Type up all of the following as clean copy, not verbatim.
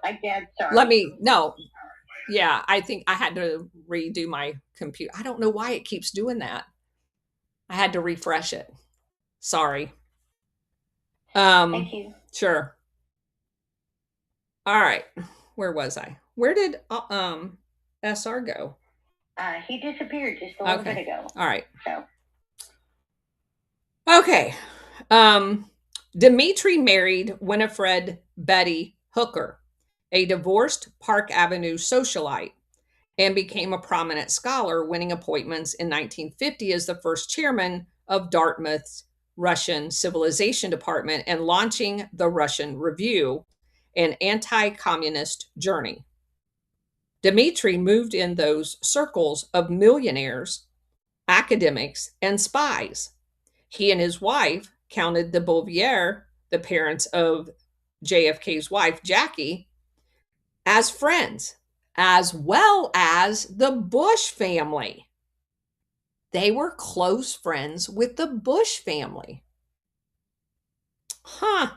My dad's sorry. Let me, no. Yeah, I think I had to redo my computer. I don't know why it keeps doing that. I had to refresh it. Sorry. Thank you. Sure. All right. Where was I? Where did SR go? He disappeared just a little bit Okay. ago. All right. So Okay. Dimitri married Winifred Betty Hooker, a divorced Park Avenue socialite, and became a prominent scholar, winning appointments in 1950 as the first chairman of Dartmouth's Russian Civilization Department and launching the Russian Review, an anti-communist journey. Dmitri moved in those circles of millionaires, academics, and spies. He and his wife counted the Bouvier, the parents of JFK's wife, Jackie, as friends, as well as the Bush family. They were close friends with the Bush family. Huh.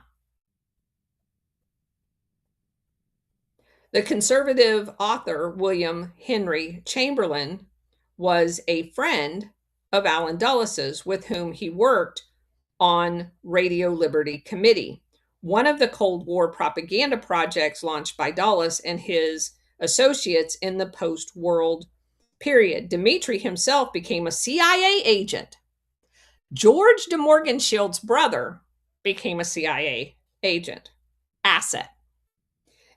The conservative author William Henry Chamberlain was a friend of Allen Dulles', with whom he worked on Radio Liberty Committee, one of the Cold War propaganda projects launched by Dulles and his associates in the post-world period. Dmitri himself became a CIA agent. George de Morgenshield's brother became a CIA agent, asset,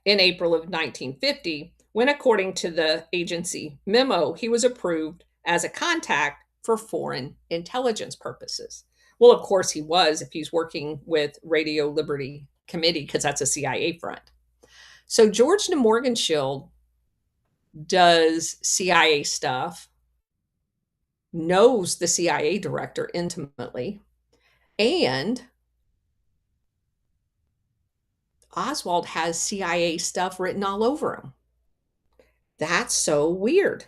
in April of 1950, when, according to the agency memo, he was approved as a contact for foreign intelligence purposes. Well, of course he was, if he's working with Radio Liberty Committee, because that's a CIA front. So George de Morgenshield does CIA stuff, knows the CIA director intimately, and Oswald has CIA stuff written all over him. That's so weird.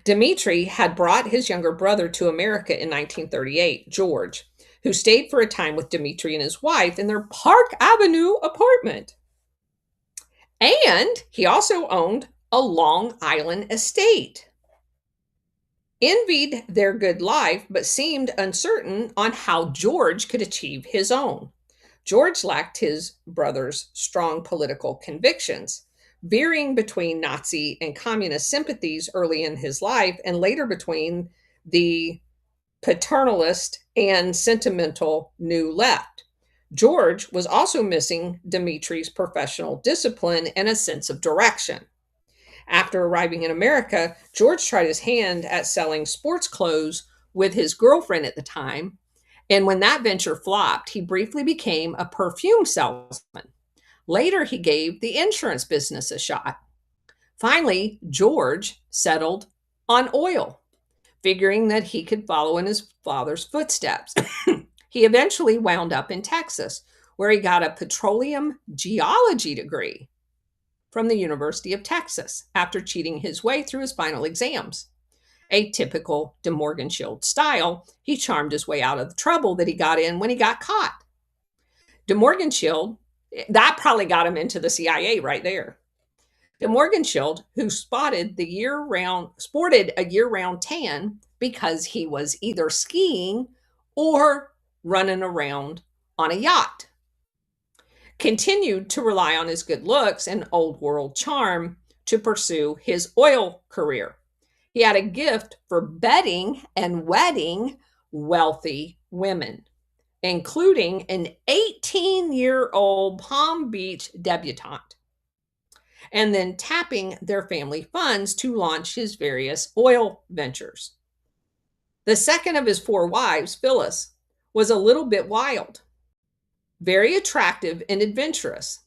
Dmitri had brought his younger brother to America in 1938, George, who stayed for a time with Dmitri and his wife in their Park Avenue apartment. And he also owned a Long Island estate. Envied their good life, but seemed uncertain on how George could achieve his own. George lacked his brother's strong political convictions, veering between Nazi and communist sympathies early in his life and later between the paternalist and sentimental New Left. George was also missing Dimitri's professional discipline and a sense of direction. After arriving in America, George tried his hand at selling sports clothes with his girlfriend at the time. And when that venture flopped, he briefly became a perfume salesman. Later, he gave the insurance business a shot. Finally, George settled on oil, figuring that he could follow in his father's footsteps. He eventually wound up in Texas, where he got a petroleum geology degree from the University of Texas after cheating his way through his final exams. A typical De Morgenshield style, he charmed his way out of the trouble that he got in when he got caught. De Morgenshield, that probably got him into the CIA right there. De Morgenshield, who sported a year-round tan because he was either skiing or running around on a yacht, continued to rely on his good looks and old world charm to pursue his oil career. He had a gift for betting and wedding wealthy women, including an 18-year-old Palm Beach debutante, and then tapping their family funds to launch his various oil ventures. The second of his four wives, Phyllis, was a little bit wild, very attractive and adventurous.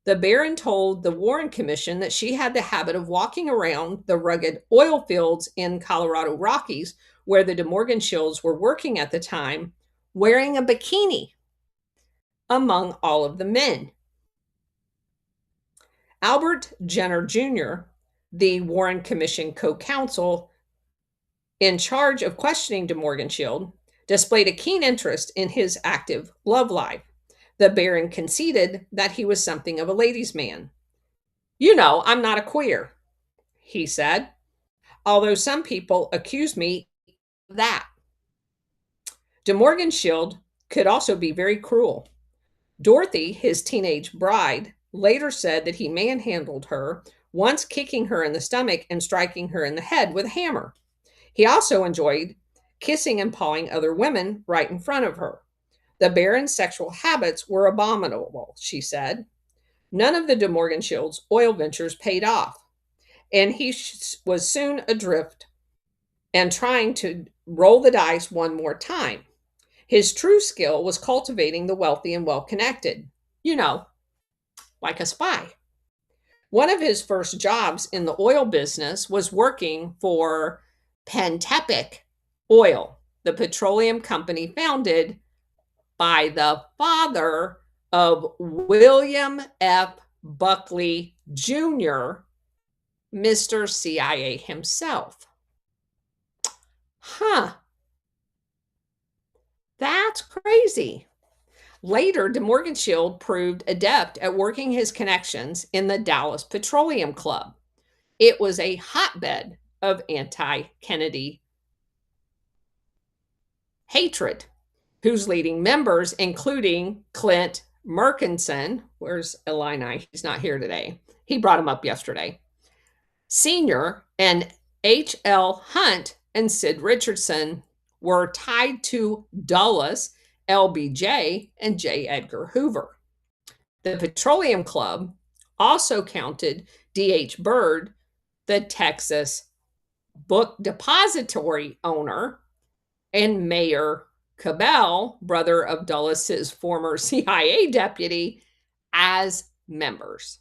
The Baron told the Warren Commission that she had the habit of walking around the rugged oil fields in Colorado Rockies, where the De Morgenshields were working at the time, wearing a bikini among all of the men. Albert Jenner Jr., the Warren Commission co-counsel in charge of questioning De Morgenshield, displayed a keen interest in his active love life. The Baron conceded that he was something of a ladies' man. You know, I'm not a queer, he said, although some people accuse me of that. De Morgenschild could also be very cruel. Dorothy, his teenage bride, later said that he manhandled her, once kicking her in the stomach and striking her in the head with a hammer. He also enjoyed kissing and pawing other women right in front of her. The Baron's sexual habits were abominable, she said. None of the De Morgenschild's oil ventures paid off, and he was soon adrift and trying to roll the dice one more time. His true skill was cultivating the wealthy and well connected, you know, like a spy. One of his first jobs in the oil business was working for Pentepic Oil, the petroleum company founded by the father of William F. Buckley Jr., Mr. CIA himself. Huh. That's crazy. Later, De Morgenschild proved adept at working his connections in the Dallas Petroleum Club. It was a hotbed of anti-Kennedy hatred, whose leading members, including Clint Murchison, where's Illini? He's not here today. He brought him up yesterday. Senior and H.L. Hunt and Sid Richardson were tied to Dulles, LBJ, and J. Edgar Hoover. The Petroleum Club also counted D.H. Byrd, the Texas Book Depository owner, and Mayor Cabell, brother of Dulles's former CIA deputy, as members.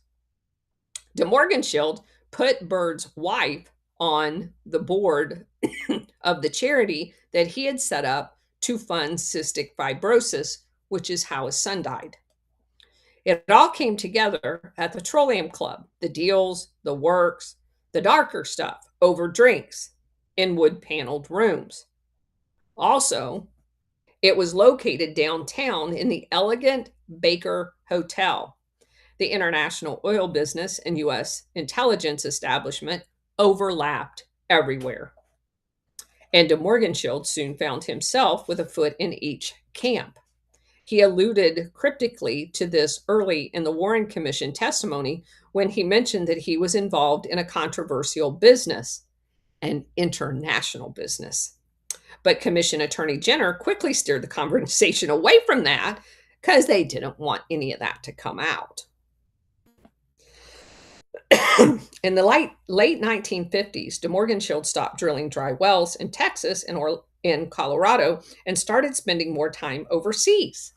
De Morgenschild put Byrd's wife on the board of the charity that he had set up to fund cystic fibrosis, which is how his son died. It all came together at the Petroleum Club, the deals, the works, the darker stuff, over drinks in wood-paneled rooms. Also, it was located downtown in the elegant Baker Hotel. The international oil business and U.S. intelligence establishment overlapped everywhere. And de Morgenschild soon found himself with a foot in each camp. He alluded cryptically to this early in the Warren Commission testimony when he mentioned that he was involved in a controversial business, an international business. But Commission Attorney Jenner quickly steered the conversation away from that because they didn't want any of that to come out. In the late 1950s, De Morgenschild stopped drilling dry wells in Texas and in Colorado and started spending more time overseas,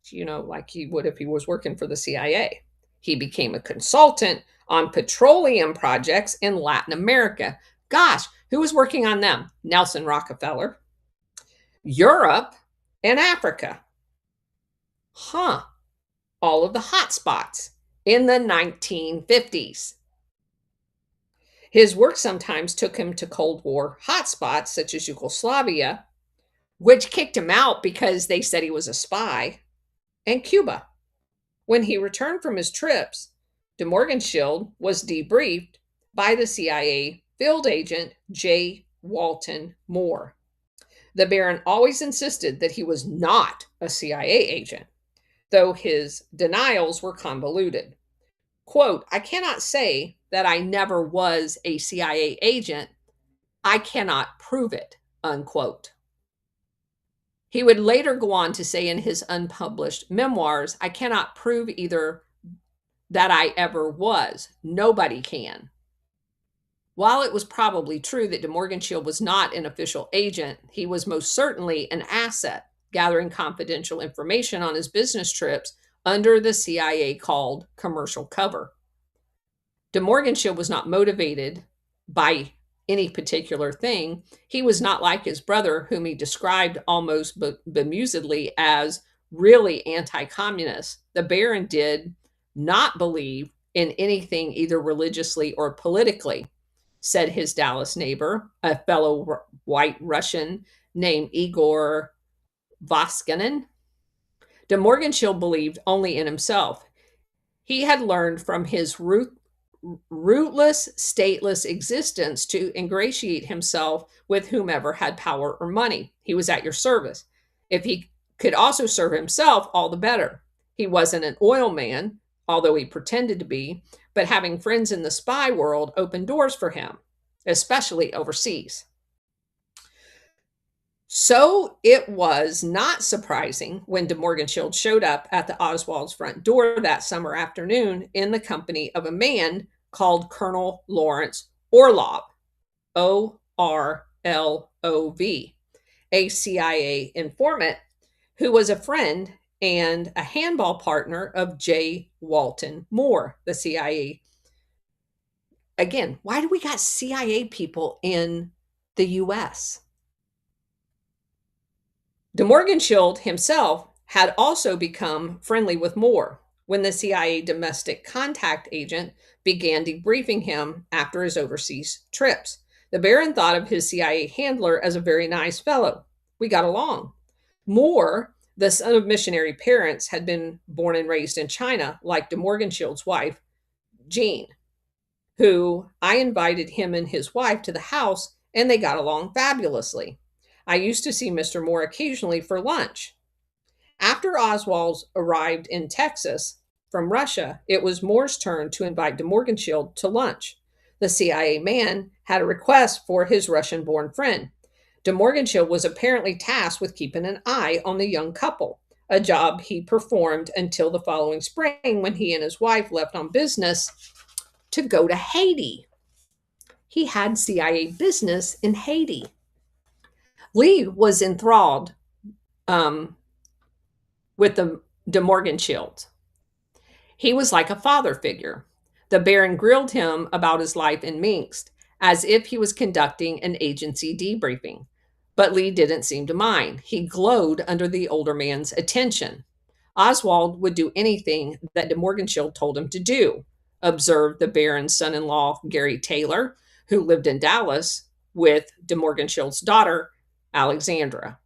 you know, like he would if he was working for the CIA. He became a consultant on petroleum projects in Latin America. Gosh, who was working on them? Nelson Rockefeller. Europe and Africa. Huh. All of the hot spots in the 1950s. His work sometimes took him to Cold War hotspots such as Yugoslavia, which kicked him out because they said he was a spy, and Cuba. When he returned from his trips, De Morgenschild was debriefed by the CIA field agent J. Walton Moore. The Baron always insisted that he was not a CIA agent, though his denials were convoluted. Quote, I cannot say that I never was a CIA agent. I cannot prove it, unquote. He would later go on to say in his unpublished memoirs, I cannot prove either that I ever was. Nobody can. While it was probably true that De Morgenschild was not an official agent, he was most certainly an asset, gathering confidential information on his business trips under the CIA called commercial cover. De Morgenschild was not motivated by any particular thing. He was not like his brother, whom he described almost bemusedly as really anti-communist. The Baron did not believe in anything either religiously or politically, said his Dallas neighbor, a fellow white Russian named Igor Voskinin. De Morganshire believed only in himself. He had learned from his rootless, stateless existence to ingratiate himself with whomever had power or money. He was at your service. If he could also serve himself, all the better. He wasn't an oil man, although he pretended to be, but having friends in the spy world opened doors for him, especially overseas. So it was not surprising when de Morganshire showed up at the Oswald's front door that summer afternoon in the company of a man called Colonel Lawrence Orlov, Orlov, a CIA informant who was a friend and a handball partner of J. Walton Moore, the CIA. Again, why do we got CIA people in the U.S.? De Morganshire himself had also become friendly with Moore when the CIA domestic contact agent began debriefing him after his overseas trips. The Baron thought of his CIA handler as a very nice fellow. We got along. Moore, the son of missionary parents, had been born and raised in China, like de Morganshire's wife, Jean, who I invited him and his wife to the house, and they got along fabulously. I used to see Mr. Moore occasionally for lunch. After Oswald arrived in Texas from Russia, it was Moore's turn to invite de Morganshire to lunch. The CIA man had a request for his Russian born friend. De Morganshire was apparently tasked with keeping an eye on the young couple, a job he performed until the following spring when he and his wife left on business to go to Haiti. He had CIA business in Haiti. Lee was enthralled with the de Morganshire. He was like a father figure. The Baron grilled him about his life in Minsk as if he was conducting an agency debriefing. But Lee didn't seem to mind. He glowed under the older man's attention. Oswald would do anything that de Morganshire told him to do, observed the Baron's son-in-law, Gary Taylor, who lived in Dallas with de Morganshire's daughter, Alexandra.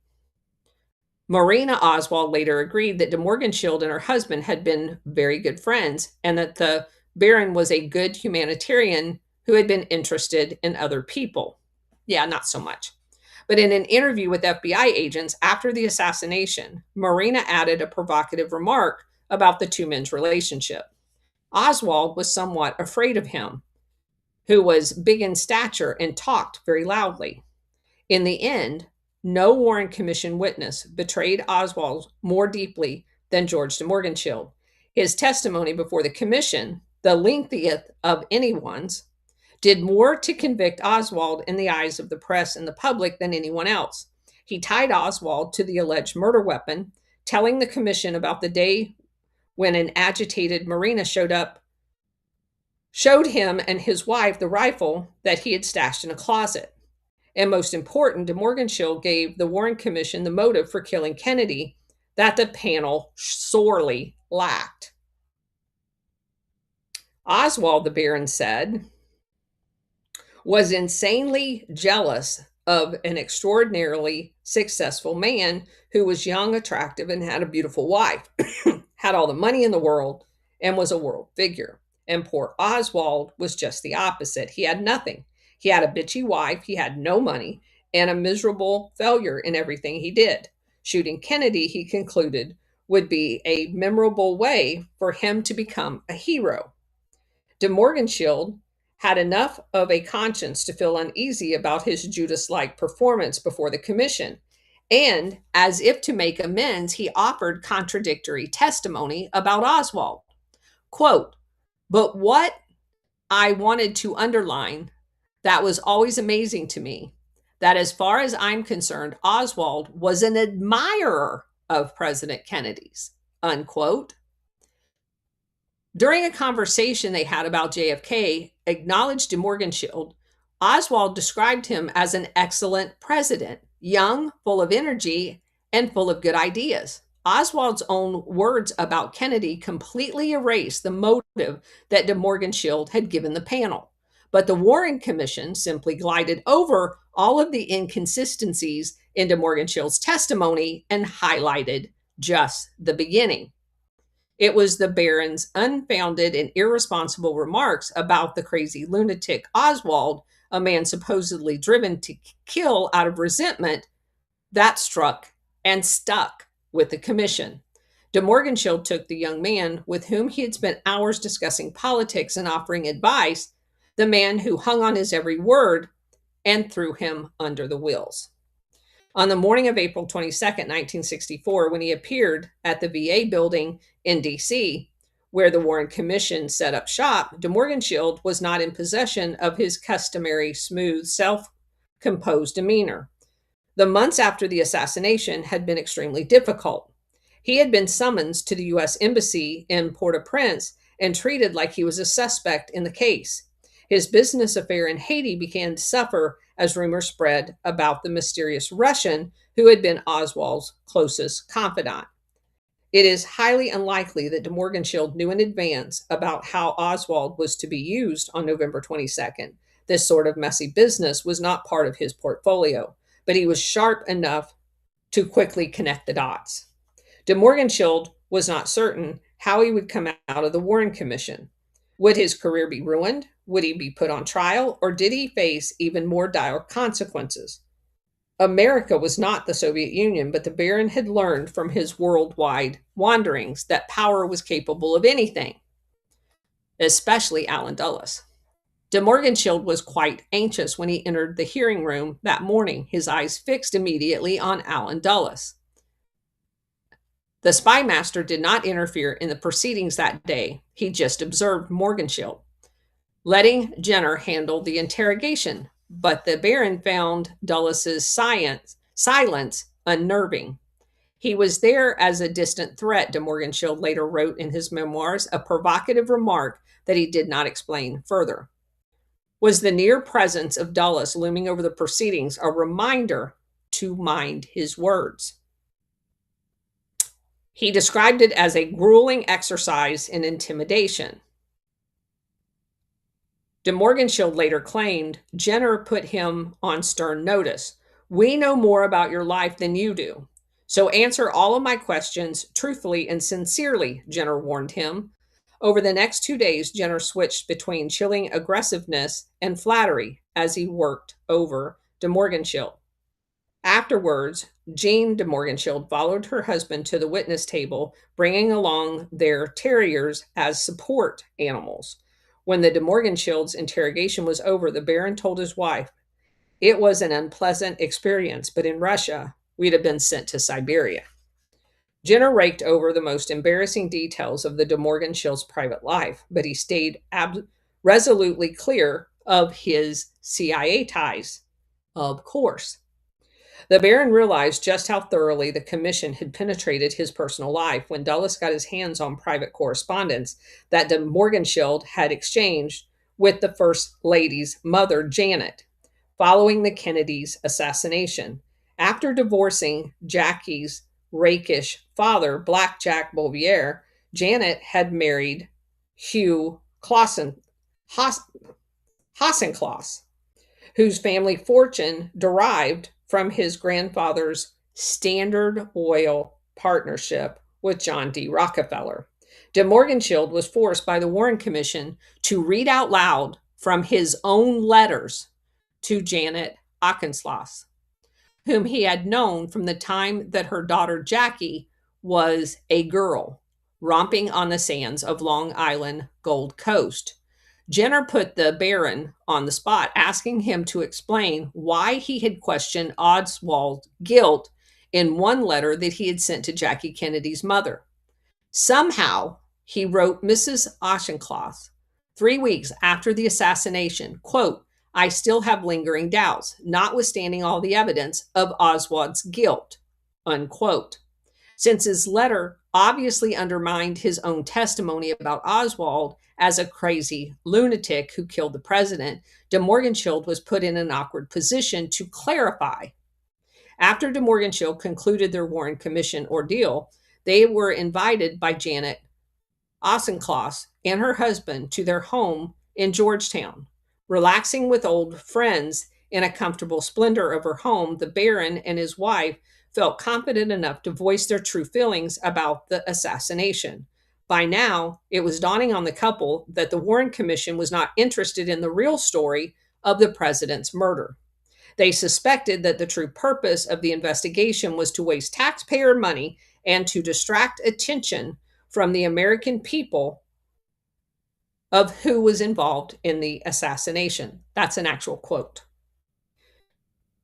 Marina Oswald later agreed that de Morganshire and her husband had been very good friends and that the Baron was a good humanitarian who had been interested in other people. Yeah, not so much. But in an interview with FBI agents after the assassination, Marina added a provocative remark about the two men's relationship. Oswald was somewhat afraid of him, who was big in stature and talked very loudly. In the end, no Warren Commission witness betrayed Oswald more deeply than George de Morganshire. His testimony before the commission, the lengthiest of anyone's, did more to convict Oswald in the eyes of the press and the public than anyone else. He tied Oswald to the alleged murder weapon, telling the commission about the day when an agitated Marina showed him and his wife the rifle that he had stashed in a closet. And most important, de Morganshire gave the Warren Commission the motive for killing Kennedy that the panel sorely lacked. Oswald, the Baron said, was insanely jealous of an extraordinarily successful man who was young, attractive, and had a beautiful wife, had all the money in the world, and was a world figure. And poor Oswald was just the opposite. He had nothing. He had a bitchy wife, he had no money, and a miserable failure in everything he did. Shooting Kennedy, he concluded, would be a memorable way for him to become a hero. De Morganshire had enough of a conscience to feel uneasy about his Judas-like performance before the commission, and as if to make amends, he offered contradictory testimony about Oswald. Quote, "But what I wanted to underline that was always amazing to me, that as far as I'm concerned, Oswald was an admirer of President Kennedy's," unquote. During a conversation they had about JFK, acknowledged de Morganshire, Oswald described him as an excellent president, young, full of energy, and full of good ideas. Oswald's own words about Kennedy completely erased the motive that de Morganshire had given the panel. But the Warren Commission simply glided over all of the inconsistencies in de Morganshire's testimony and highlighted just the beginning. It was the Baron's unfounded and irresponsible remarks about the crazy lunatic Oswald, a man supposedly driven to kill out of resentment, that struck and stuck with the commission. De Morgenschildt took the young man with whom he had spent hours discussing politics and offering advice, the man who hung on his every word, and threw him under the wheels. On the morning of April 22nd, 1964, when he appeared at the VA building in D.C., where the Warren Commission set up shop, de Morgenschildt was not in possession of his customary smooth, self-composed demeanor. The months after the assassination had been extremely difficult. He had been summoned to the U.S. Embassy in Port-au-Prince and treated like he was a suspect in the case. His business affair in Haiti began to suffer as rumors spread about the mysterious Russian who had been Oswald's closest confidant. It is highly unlikely that de Morgenschildt knew in advance about how Oswald was to be used on November 22nd. This sort of messy business was not part of his portfolio, but he was sharp enough to quickly connect the dots. De Morgenschildt was not certain how he would come out of the Warren Commission. Would his career be ruined? Would he be put on trial? Or did he face even more dire consequences? America was not the Soviet Union, but the Baron had learned from his worldwide wanderings that power was capable of anything, especially Allen Dulles. De Morgenschildt was quite anxious when he entered the hearing room that morning, his eyes fixed immediately on Allen Dulles. The spy master did not interfere in the proceedings that day. He just observed Morgenschildt, letting Jenner handle the interrogation. But the Baron found Dulles's silence unnerving. He was there as a distant threat, de Morgenschildt later wrote in his memoirs, a provocative remark that he did not explain further. Was the near presence of Dulles looming over the proceedings a reminder to mind his words? He described it as a grueling exercise in intimidation. De Morgenschildt later claimed Jenner put him on stern notice. We know more about your life than you do, so answer all of my questions truthfully and sincerely, Jenner warned him. Over the next 2 days, Jenner switched between chilling aggressiveness and flattery as he worked over de Morgenschildt. Afterwards, Jean de Morgenschildt followed her husband to the witness table, bringing along their terriers as support animals. When the de Morgenschildt's interrogation was over, the Baron told his wife, "It was an unpleasant experience, but in Russia, we'd have been sent to Siberia." Jenner raked over the most embarrassing details of the de Morgenschildt's private life, but he stayed resolutely clear of his CIA ties, of course. The Baron realized just how thoroughly the commission had penetrated his personal life when Dulles got his hands on private correspondence that de Morgenschildt had exchanged with the First Lady's mother, Janet, following the Kennedys' assassination. After divorcing Jackie's rakish father, Black Jack Bouvier, Janet had married Hugh Hassenkloss, whose family fortune derived from his grandfather's Standard Oil partnership with John D. Rockefeller. De Morgenschildt was forced by the Warren Commission to read out loud from his own letters to Janet Auchincloss, whom he had known from the time that her daughter Jackie was a girl, romping on the sands of Long Island Gold Coast. Jenner put the Baron on the spot, asking him to explain why he had questioned Oswald's guilt in one letter that he had sent to Jackie Kennedy's mother. Somehow, he wrote Mrs. Auchincloss 3 weeks after the assassination, quote, "I still have lingering doubts, notwithstanding all the evidence of Oswald's guilt," unquote. Since his letter obviously undermined his own testimony about Oswald as a crazy lunatic who killed the president, de Morgenschildt was put in an awkward position to clarify. After de Morgenschildt concluded their Warren Commission ordeal, they were invited by Janet Auchincloss and her husband to their home in Georgetown. Relaxing with old friends in a comfortable splendor of her home, the Baron and his wife felt confident enough to voice their true feelings about the assassination. By now, it was dawning on the couple that the Warren Commission was not interested in the real story of the president's murder. They suspected that the true purpose of the investigation was to waste taxpayer money and to distract attention from the American people of who was involved in the assassination. That's an actual quote.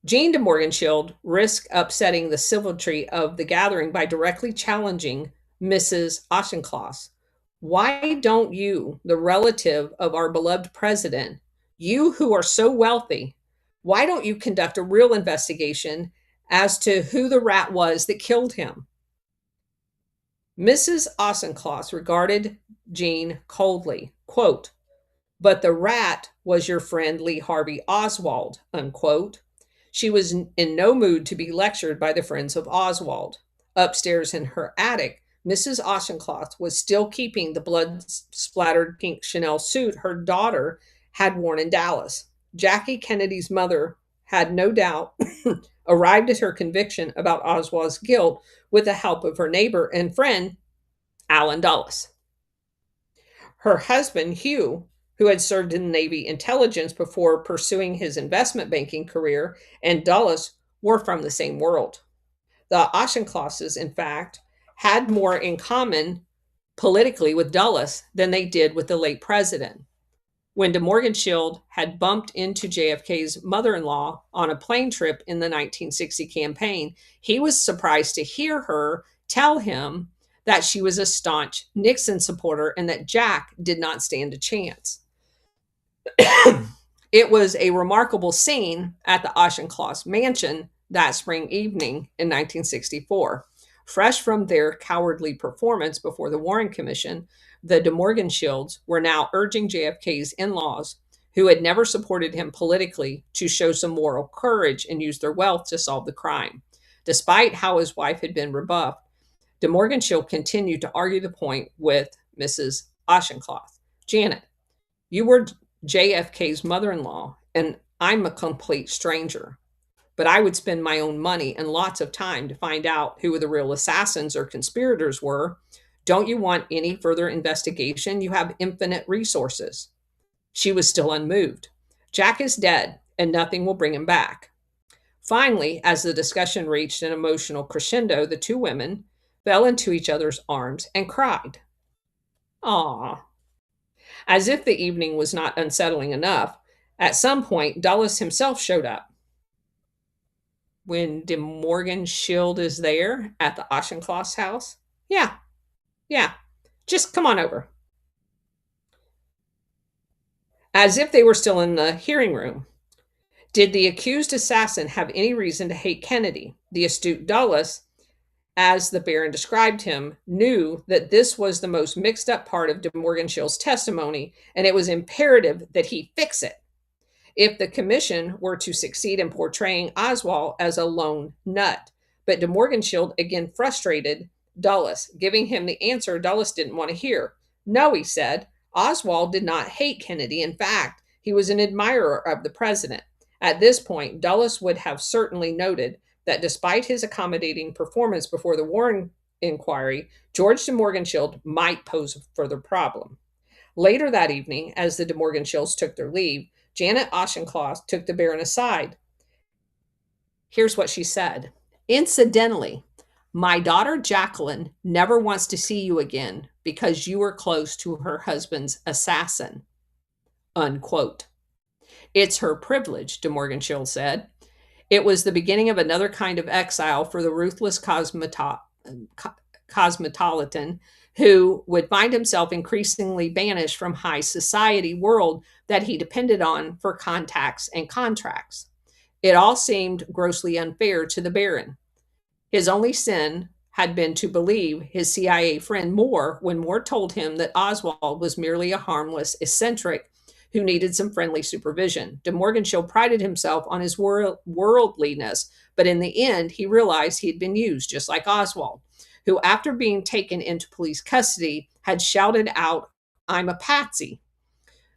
Jean de Morgenschild risked upsetting the civility of the gathering by directly challenging Mrs. Auchincloss. Why don't you, the relative of our beloved president, you who are so wealthy, why don't you conduct a real investigation as to who the rat was that killed him? Mrs. Auchincloss regarded Jean coldly, quote, but the rat was your friend Lee Harvey Oswald, unquote. She was in no mood to be lectured by the friends of Oswald. Upstairs in her attic, Mrs. Auchincloss was still keeping the blood-splattered pink Chanel suit her daughter had worn in Dallas. Jackie Kennedy's mother had no doubt arrived at her conviction about Oswald's guilt with the help of her neighbor and friend, Allen Dulles. Her husband, Hugh, who had served in the Navy intelligence before pursuing his investment banking career, and Dulles were from the same world. The Auchinclosses, in fact, had more in common politically with Dulles than they did with the late president. When de Morgenschild had bumped into JFK's mother-in-law on a plane trip in the 1960 campaign, he was surprised to hear her tell him that she was a staunch Nixon supporter and that Jack did not stand a chance. It was a remarkable scene at the Auchincloss mansion that spring evening in 1964. Fresh from their cowardly performance before the Warren Commission, the de Morgenschilds were now urging JFK's in-laws, who had never supported him politically, to show some moral courage and use their wealth to solve the crime. Despite how his wife had been rebuffed, de Morgenschild continued to argue the point with Mrs. Auchincloss. Janet, you were JFK's mother-in-law, and I'm a complete stranger. But I would spend my own money and lots of time to find out who the real assassins or conspirators were. Don't you want any further investigation? You have infinite resources. She was still unmoved. Jack is dead, and nothing will bring him back. Finally, as the discussion reached an emotional crescendo, the two women fell into each other's arms and cried. Ah. As if the evening was not unsettling enough, at some point, Dulles himself showed up. When de Morgenschild is there at the Auchincloss house? Yeah, just come on over. As if they were still in the hearing room. Did the accused assassin have any reason to hate Kennedy? The astute Dulles, as the Baron described him, knew that this was the most mixed up part of de Morgenschild's testimony, and it was imperative that he fix it if the commission were to succeed in portraying Oswald as a lone nut. But de Morgenschild again frustrated Dulles, giving him the answer Dulles didn't want to hear. No, he said, Oswald did not hate Kennedy. In fact, he was an admirer of the president. At this point, Dulles would have certainly noted that despite his accommodating performance before the Warren inquiry, George de Morgenschild might pose a further problem. Later that evening, as the de Morgenschilds took their leave, Janet Auchincloss took the Baron aside. Here's what she said. Incidentally, my daughter Jacqueline never wants to see you again because you were close to her husband's assassin. Unquote. It's her privilege, de Morgenschild said. It was the beginning of another kind of exile for the ruthless cosmopolitan who would find himself increasingly banished from high society world that he depended on for contacts and contracts. It all seemed grossly unfair to the Baron. His only sin had been to believe his CIA friend Moore when Moore told him that Oswald was merely a harmless eccentric who needed some friendly supervision. De Morgenschild prided himself on his worldliness, but in the end, he realized he had been used, just like Oswald, who, after being taken into police custody, had shouted out, I'm a patsy.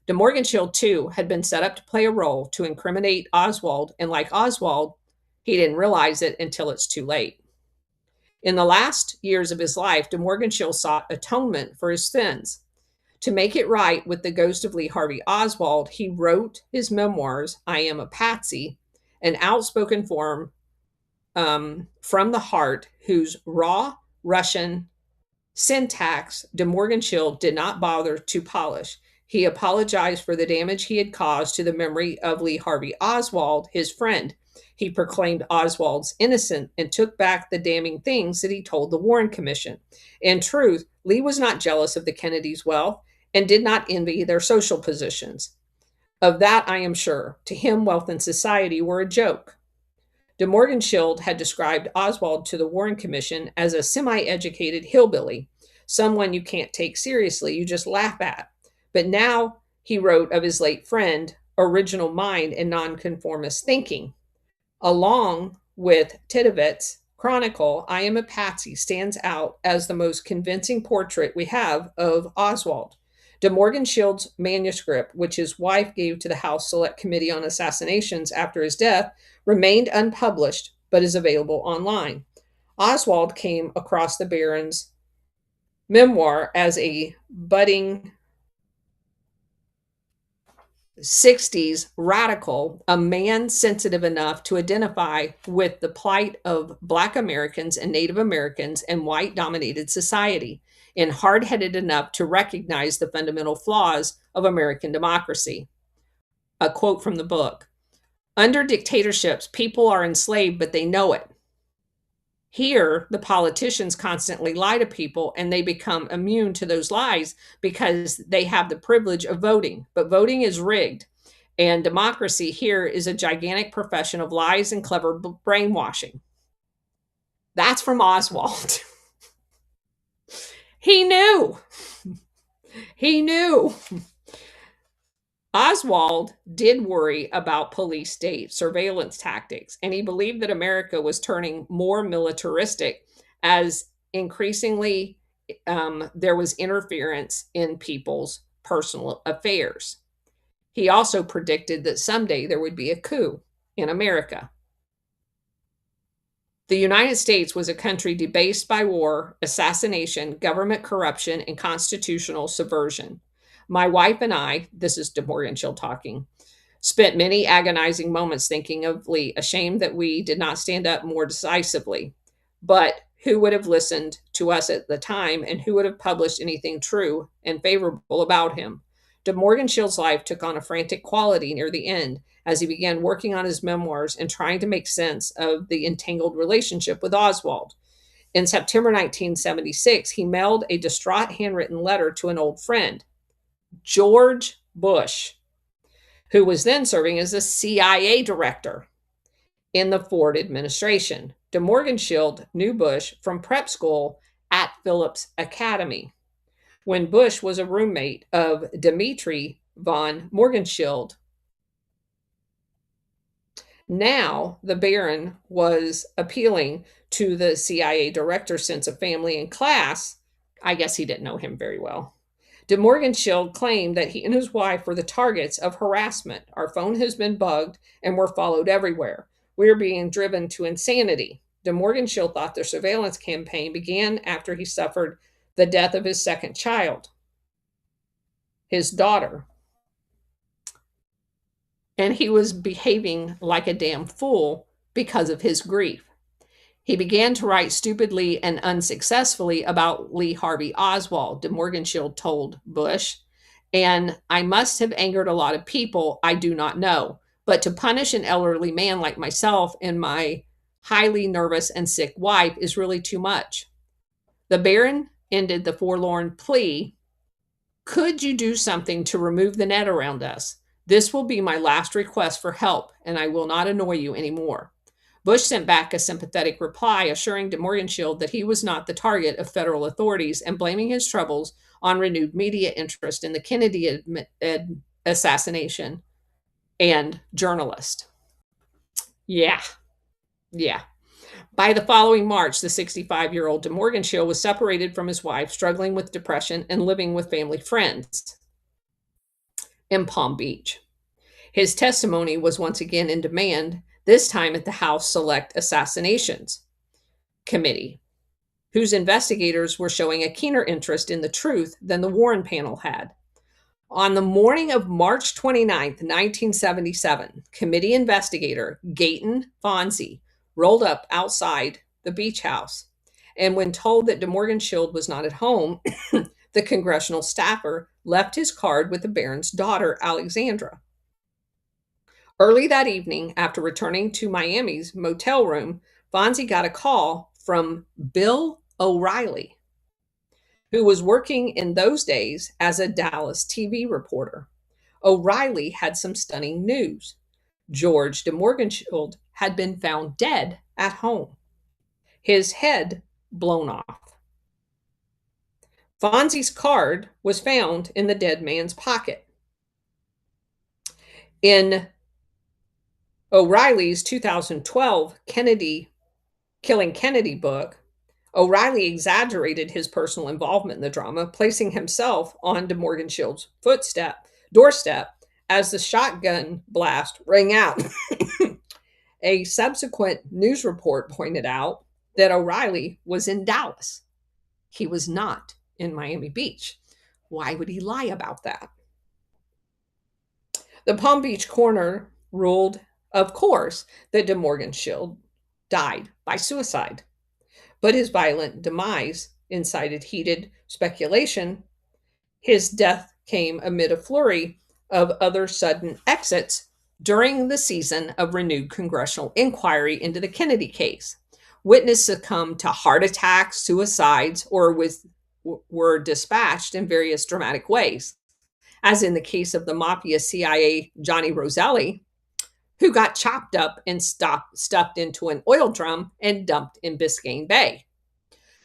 De Morgenschild, too, had been set up to play a role to incriminate Oswald, and like Oswald, he didn't realize it until it's too late. In the last years of his life, De Morganshire sought atonement for his sins. To make it right with the ghost of Lee Harvey Oswald, he wrote his memoirs, I Am a Patsy, an outspoken form from the heart whose raw Russian syntax de Morganshire did not bother to polish. He apologized for the damage he had caused to the memory of Lee Harvey Oswald, his friend. He proclaimed Oswald's innocent and took back the damning things that he told the Warren Commission. In truth, Lee was not jealous of the Kennedys' wealth and did not envy their social positions. Of that I am sure. To him, wealth and society were a joke. De Morganshire had described Oswald to the Warren Commission as a semi-educated hillbilly, someone you can't take seriously, you just laugh at. But now he wrote of his late friend, original mind and nonconformist thinking. Along with Titevet's chronicle, I Am a Patsy stands out as the most convincing portrait we have of Oswald. De Morganshire's manuscript, which his wife gave to the House Select Committee on Assassinations after his death, remained unpublished but is available online. Oswald came across the Baron's memoir as a budding 60s radical, a man sensitive enough to identify with the plight of Black Americans and Native Americans in white dominated society, and hard headed enough to recognize the fundamental flaws of American democracy. A quote from the book: under dictatorships, people are enslaved, but they know it. Here, the politicians constantly lie to people and they become immune to those lies because they have the privilege of voting. But voting is rigged. And democracy here is a gigantic profession of lies and clever brainwashing. That's from Oswald. He knew. He knew. Oswald did worry about police state surveillance tactics, and he believed that America was turning more militaristic as increasingly there was interference in people's personal affairs. He also predicted that someday there would be a coup in America. The United States was a country debased by war, assassination, government corruption, and constitutional subversion. My wife and I, this is De Morganshire talking, spent many agonizing moments thinking of Lee, ashamed that we did not stand up more decisively. But who would have listened to us at the time, and who would have published anything true and favorable about him? De Morganshire's life took on a frantic quality near the end as he began working on his memoirs and trying to make sense of the entangled relationship with Oswald. In September 1976, he mailed a distraught handwritten letter to an old friend, George Bush, who was then serving as a CIA director in the Ford administration. De Morganshire knew Bush from prep school at Phillips Academy, when Bush was a roommate of Dmitri von Morganshire. Now, the Baron was appealing to the CIA director's sense of family and class. I guess he didn't know him very well. De Morganshire claimed that he and his wife were the targets of harassment. Our phone has been bugged and we're followed everywhere. We're being driven to insanity. De Morganshire thought the surveillance campaign began after he suffered the death of his second child, his daughter. And he was behaving like a damn fool because of his grief. He began to write stupidly and unsuccessfully about Lee Harvey Oswald, De Morganshire told Bush, and I must have angered a lot of people, I do not know. But to punish an elderly man like myself and my highly nervous and sick wife is really too much. The Baron ended the forlorn plea, could you do something to remove the net around us? This will be my last request for help, and I will not annoy you anymore. Bush sent back a sympathetic reply assuring De Morganshire that he was not the target of federal authorities and blaming his troubles on renewed media interest in the Kennedy assassination and journalist. Yeah. By the following March, the 65-year-old De Morganshire was separated from his wife, struggling with depression and living with family friends in Palm Beach. His testimony was once again in demand, this time at the House Select Assassinations Committee. whose investigators were showing a keener interest in the truth than the Warren panel had. On the morning of March 29th, 1977, committee investigator Gayton Fonzie rolled up outside the beach house. And when told that DeMorgan-Schild was not at home, the congressional staffer left his card with the Baron's daughter, Alexandra. Early that evening, after returning to Miami's motel room, Fonzie got a call from Bill O'Reilly, who was working in those days as a Dallas TV reporter. O'Reilly had some stunning news. George DeMorgan-Schild had been found dead at home, his head blown off. Fonzie's card was found in the dead man's pocket. In O'Reilly's 2012 Killing Kennedy book, O'Reilly exaggerated his personal involvement in the drama, placing himself on DeMorgan-Schild's doorstep as the shotgun blast rang out. A subsequent news report pointed out that O'Reilly was in Dallas. He was not in Miami Beach. Why would he lie about that? The Palm Beach coroner ruled, of course, that DeMorgan-Schild died by suicide. But his violent demise incited heated speculation. His death came amid a flurry of other sudden exits during the season of renewed congressional inquiry into the Kennedy case. Witnesses succumbed to heart attacks, suicides, or were dispatched in various dramatic ways, as in the case of the mafia CIA Johnny Roselli, who got chopped up and stuffed into an oil drum and dumped in Biscayne Bay.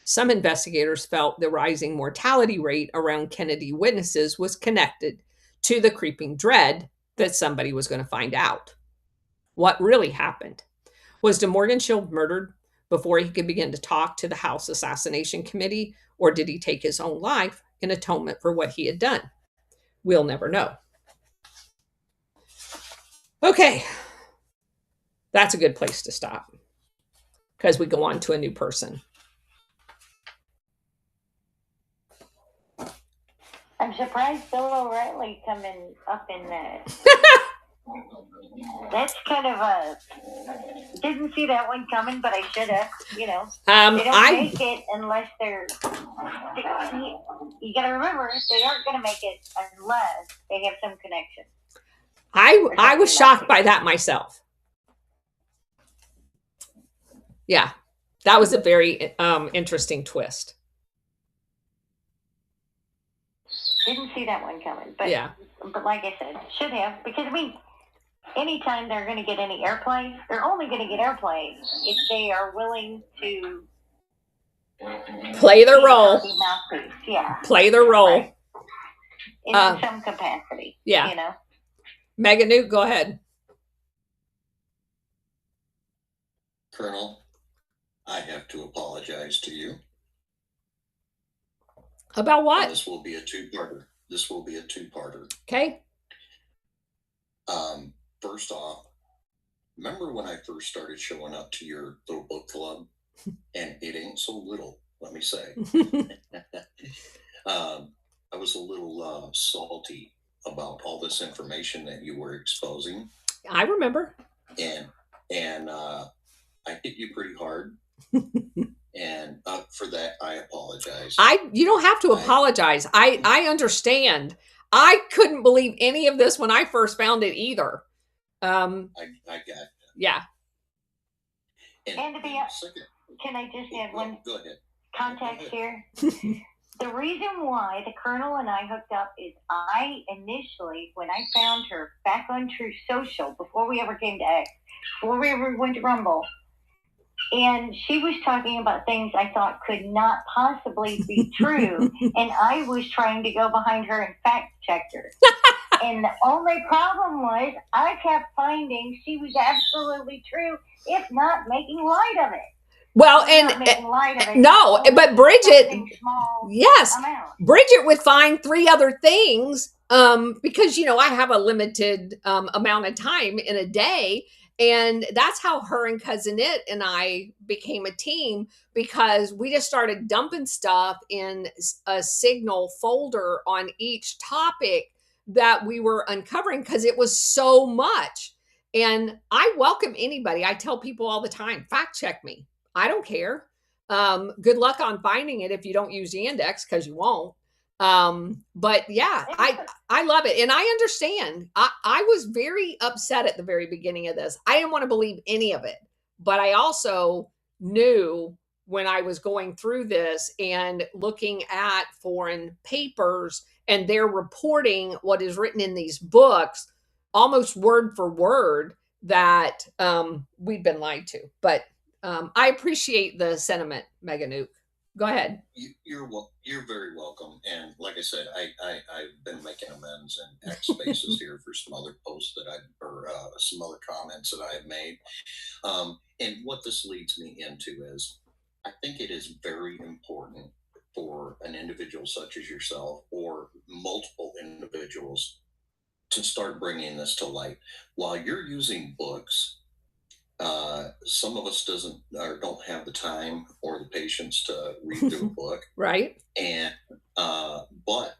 Some investigators felt the rising mortality rate around Kennedy witnesses was connected to the creeping dread that somebody was going to find out. What really happened? Was DeMorgan-Schild murdered before he could begin to talk to the House Assassination Committee, or did he take his own life in atonement for what he had done? We'll never know. Okay, that's a good place to stop because we go on to a new person. I'm surprised Bill O'Reilly coming up in that. That's kind of a... Didn't see that one coming, but I should have, They don't make it unless they're... You got to remember, they aren't going to make it unless they have some connection. I was shocked by that myself. Yeah, that was a very interesting twist. Didn't see that one coming, but yeah. But like I said, should have, because anytime they're going to get any airplay, they're only going to get airplay if they are willing to play their role. Yeah, play their role right. In some capacity. Yeah, Megan Newt, go ahead. Colonel, I have to apologize to you. About what? This will be a two-parter. Okay. First off, remember when I first started showing up to your little book club? And it ain't so little, let me say. I was a little salty about all this information that you were exposing. I remember. And I hit you pretty hard. And for that, I apologize. You don't have to apologize. I understand. I couldn't believe any of this when I first found it either. I got it. Yeah. And to be can I just add one go ahead. Context here? The reason why the Colonel and I hooked up is I initially, when I found her back on Truth Social, before we ever came to X, before we ever went to Rumble, and she was talking about things I thought could not possibly be true, and I was trying to go behind her and fact check her. And the only problem was I kept finding she was absolutely true, if not making light of it. Well, no, but Bridget, yes, Bridget would find 3 other things because, I have a limited amount of time in a day. And that's how her and Cousin It and I became a team, because we just started dumping stuff in a Signal folder on each topic that we were uncovering, because it was so much. And I welcome anybody. I tell people all the time, fact check me. I don't care. Good luck on finding it if you don't use the index, because you won't. But yeah, I love it. And I understand. I was very upset at the very beginning of this. I didn't want to believe any of it, but I also knew when I was going through this and looking at foreign papers and they're reporting what is written in these books almost word for word, that we've been lied to. But I appreciate the sentiment, Meganuke. Go ahead. You're very welcome. And like I said, I've been making amends in X spaces here for some other posts that some other comments that I have made. And what this leads me into is, I think it is very important for an individual such as yourself, or multiple individuals, to start bringing this to light. While you're using books, some of us don't have the time or the patience to read through a book, right? And but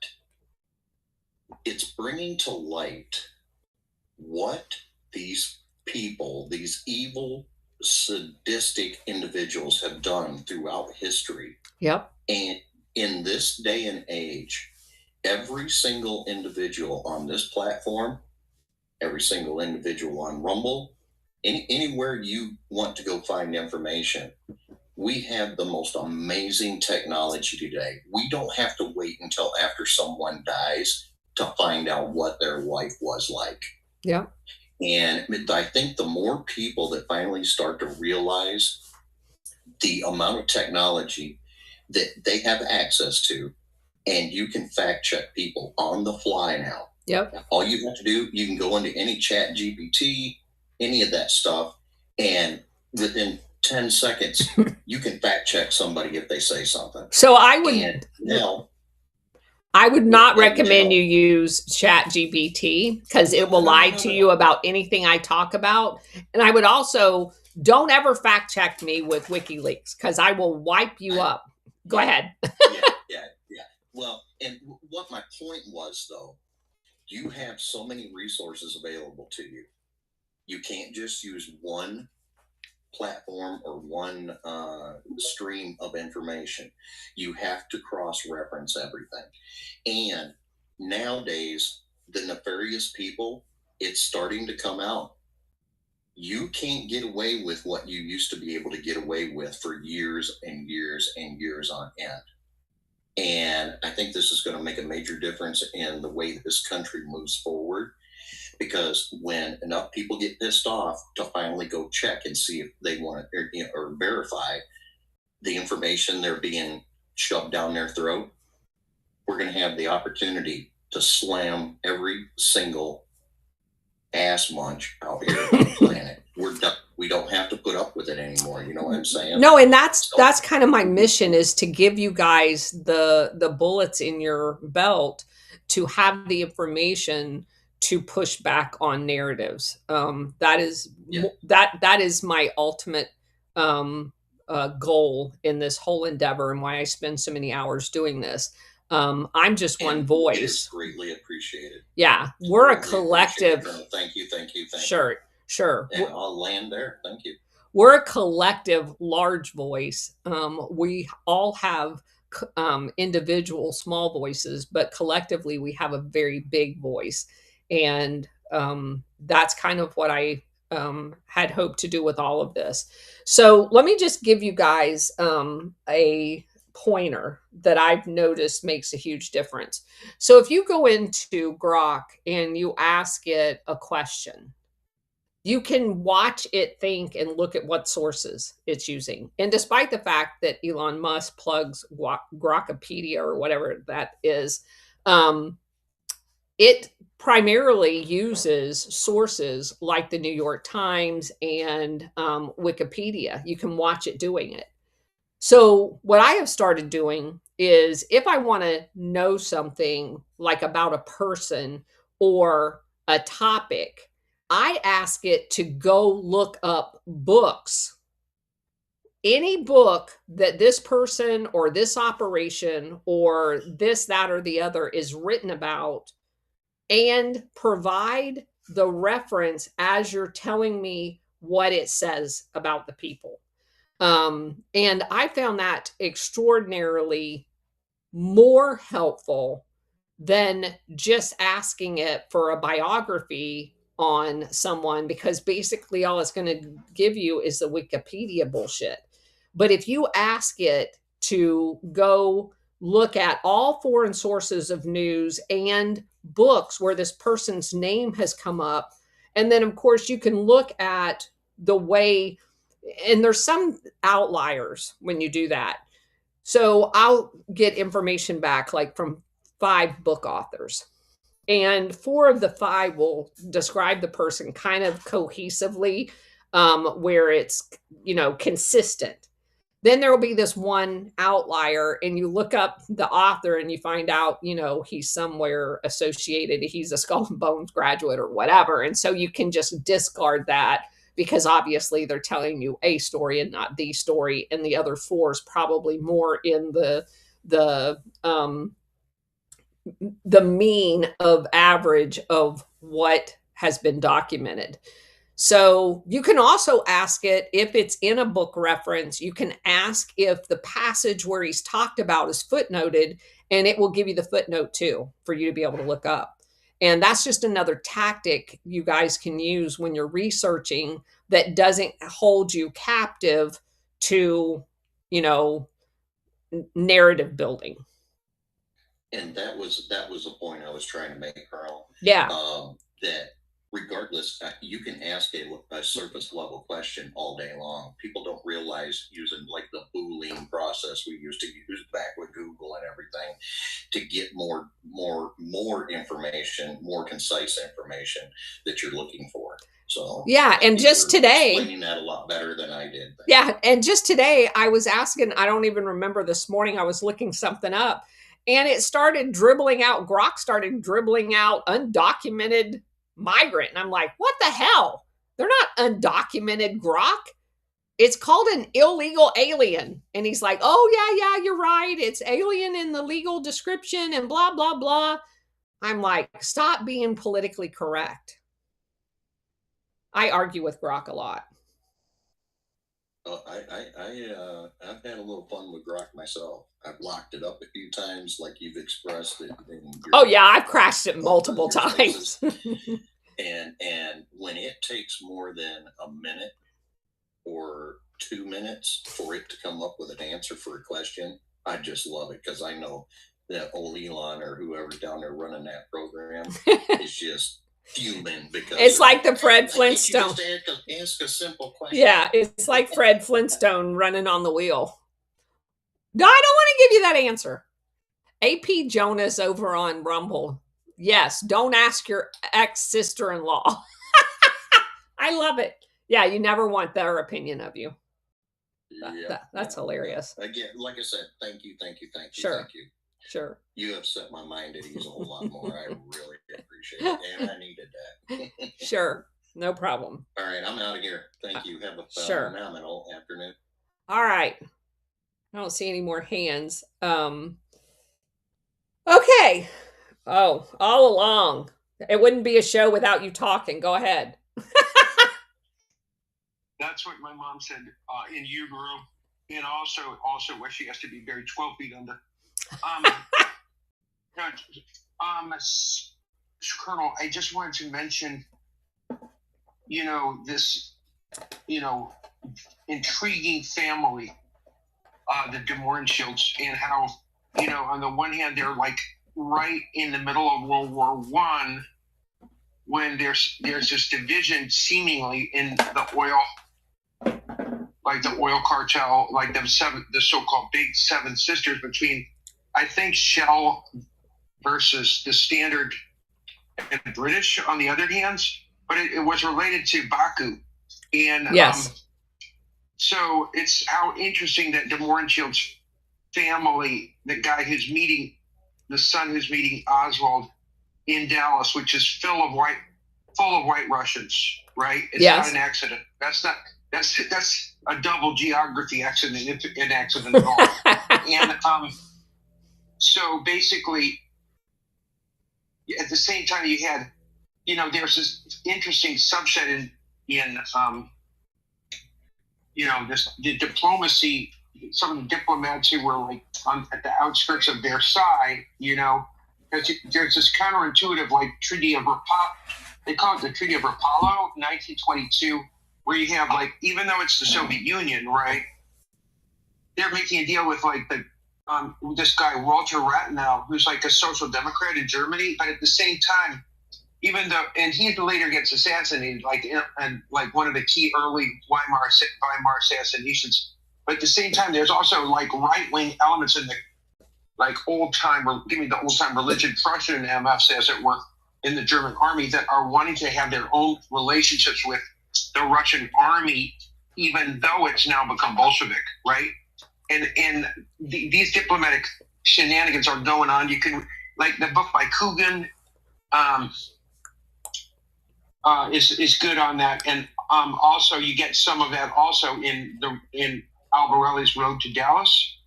it's bringing to light what these people, these evil, sadistic individuals, have done throughout history. Yep. And in this day and age, every single individual on this platform, every single individual on Rumble, anywhere you want to go find information, we have the most amazing technology today. We don't have to wait until after someone dies to find out what their life was like. Yeah. And I think the more people that finally start to realize the amount of technology that they have access to, and you can fact check people on the fly now. Yep. All you have to do, you can go into any chat GPT, any of that stuff, and within 10 seconds, you can fact check somebody if they say something. So I would not recommend you use chat GPT, because it will lie to you about anything I talk about. And I would also, don't ever fact check me with WikiLeaks, because I will wipe you up. Go ahead. Yeah. Well, and what my point was, though, you have so many resources available to you. You can't just use one platform or one stream of information. You have to cross-reference everything. And nowadays, the nefarious people, it's starting to come out. You can't get away with what you used to be able to get away with for years and years and years on end. And I think this is going to make a major difference in the way that this country moves forward, because when enough people get pissed off to finally go check and see if they want to, or verify the information they're being shoved down their throat, we're going to have the opportunity to slam every single ass munch out here on the planet. We're done. We don't have to put up with it anymore. You know what I'm saying? No, and that's kind of my mission, is to give you guys the bullets in your belt to have the information to push back on narratives. That is my ultimate goal in this whole endeavor, and why I spend so many hours doing this. I'm just one voice. It is greatly appreciated. Yeah, we're a collective. Thank you. Sure. And I'll land there. Thank you. We're a collective large voice. We all have individual small voices, but collectively we have a very big voice. And that's kind of what I had hoped to do with all of this. So let me just give you guys a pointer that I've noticed makes a huge difference. So if you go into Grok and you ask it a question, you can watch it think and look at what sources it's using. And despite the fact that Elon Musk plugs Grokopedia or whatever that is, it primarily uses sources like the New York Times and Wikipedia. You can watch it doing it. So what I have started doing is, if I want to know something like about a person or a topic, I ask it to go look up books. Any book that this person or this operation or this, that, or the other is written about, and provide the reference as you're telling me what it says about the people. And I found that extraordinarily more helpful than just asking it for a biography on someone, because basically all it's going to give you is the Wikipedia bullshit. But if you ask it to go look at all foreign sources of news and books where this person's name has come up, and then of course you can look at the way, and there's some outliers when you do that. So I'll get information back like from 5 book authors, and 4 of the 5 will describe the person kind of cohesively, where it's, consistent. Then there will be this one outlier, and you look up the author and you find out, he's somewhere associated. He's a Skull and Bones graduate or whatever. And so you can just discard that, because obviously they're telling you a story and not the story. And the other 4 is probably more in the mean of average of what has been documented. So you can also ask it if it's in a book reference. You can ask if the passage where he's talked about is footnoted, and it will give you the footnote too for you to be able to look up. And that's just another tactic you guys can use when you're researching that doesn't hold you captive to, narrative building. And that was the point I was trying to make, Carl. Yeah. That regardless, you can ask a surface level question all day long. People don't realize using like the Boolean process we used to use back with Google and everything to get more information, more concise information that you're looking for. So yeah, and just today, explaining that a lot better than I did. Yeah, and just today I was asking, I don't even remember this morning, I was looking something up, and it started dribbling out, Grok started dribbling out undocumented migrant. And I'm like, what the hell? They're not undocumented, Grok. It's called an illegal alien. And he's like, oh, yeah, you're right. It's alien in the legal description and blah, blah, blah. I'm like, stop being politically correct. I argue with Grok a lot. I've had a little fun with Grok myself. I've locked it up a few times, like you've expressed it. Oh yeah, I've crashed it multiple times. and when it takes more than a minute or 2 minutes for it to come up with an answer for a question, I just love it, because I know that old Elon or whoever's down there running that program is just fuming, because it's like the Fred Flintstone. Just ask a simple question. Yeah, it's like Fred Flintstone running on the wheel. No, I don't want to give you that answer. AP Jonas over on Rumble. Yes, don't ask your ex-sister-in-law. I love it. Yeah, you never want their opinion of you. That's hilarious. Again, like I said, thank you. Sure. Thank you. Sure. You have set my mind at ease a whole lot more. I really appreciate it, and I needed that. Sure. No problem. All right, I'm out of here. Thank you. Have a phenomenal afternoon. All right. I don't see any more hands. Okay. Oh, all along. It wouldn't be a show without you talking. Go ahead. That's what my mom said in utero, and also where she has to be buried 12 feet under. Colonel, I just wanted to mention, this, intriguing family, the de Mohrenschilds, and how, on the one hand, they're like right in the middle of World War I, when there's this division seemingly in the oil, like the oil cartel, like the so-called big seven sisters between, I think, Shell versus the Standard and British on the other hand, but it was related to Baku. And yes. So it's how interesting that de Mohrenschild's family, the son who's meeting Oswald in Dallas, which is full of white full of white Russians, right? It's Yes. not an accident. That's a double geography accident. It's an accident at all. And so basically, at the same time, you had, there's this interesting subset in the diplomacy. Some of the diplomats who were like at the outskirts of Versailles, there's this counterintuitive like Treaty of they call it the Treaty of Rapallo, 1922, where you have like, even though it's the Soviet Union, right? They're making a deal with like this guy Walter Rathenau, who's like a social democrat in Germany, but at the same time, and he later gets assassinated, and one of the key early Weimar assassinations. But at the same time, there's also like right-wing elements in the old-time religion, Prussian MFs, as it were, in the German army that are wanting to have their own relationships with the Russian army, even though it's now become Bolshevik, right? And these diplomatic shenanigans are going on. You can, like the book by Coogan, is good on that, and also you get some of that also in Albarelli's Road to Dallas.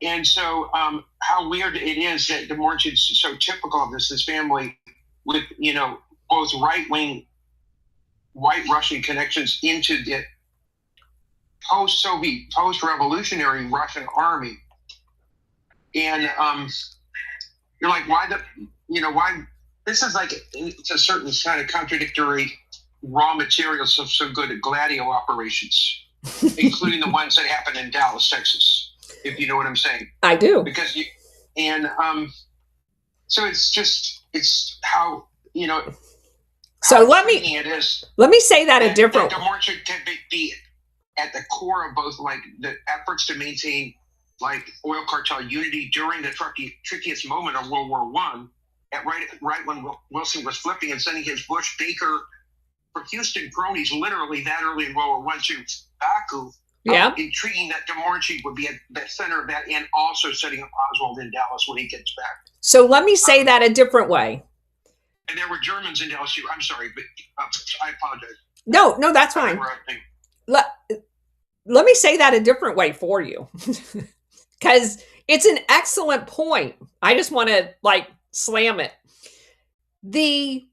And so how weird it is that Dvorkin's so typical of this family with, both right-wing white Russian connections into the post-Soviet, post-revolutionary Russian army. And you're like, why this is like, it's a certain kind of contradictory raw materials of so good at Gladio operations, including the ones that happen in Dallas, Texas, if you know what I'm saying. I do. Because so it's how, so let me say that a different way. Dvorkin can be at the core of both like the efforts to maintain like oil cartel unity during the trickiest moment of World War I, right when Wilson was flipping and sending his Bush Baker for Houston cronies literally that early in World War I to Baku. Yeah. Intriguing that Dvorkin would be at the center of that, and also setting up Oswald in Dallas when he gets back. So let me say that a different way. And there were Germans in Dallas too. I'm sorry, but I apologize. No, that's fine. Let me say that a different way for you, because it's an excellent point. I just want to slam it. The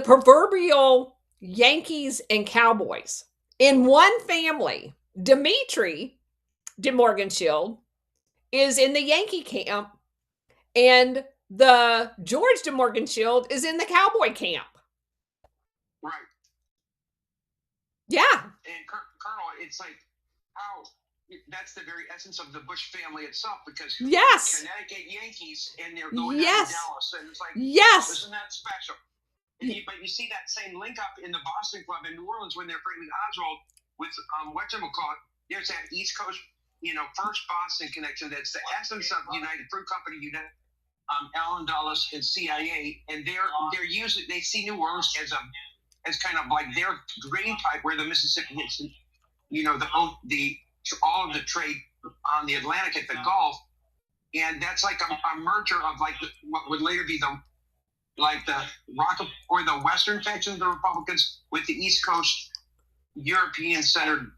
proverbial Yankees and Cowboys in one family. Dmitri de Morgenschild is in the Yankee camp, and the George de Morgenschild is in the Cowboy camp. Right. Yeah. And Colonel, it's like how that's the very essence of the Bush family itself, because yes, Connecticut Yankees, and they're going yes. down to Dallas, and it's like, yes, isn't that special? But you see that same link up in the Boston Club in New Orleans when they're framing Oswald with whatchamacallit. There's that East Coast, first Boston connection. That's the essence of United Fruit Company, Allen Dulles and CIA, and they're using. They see New Orleans as kind of like their drain pipe where the Mississippi hits, all of the trade on the Atlantic at the Gulf, and that's like a merger of what would later be the Rock or the Western faction of the Republicans with the East Coast European-centered,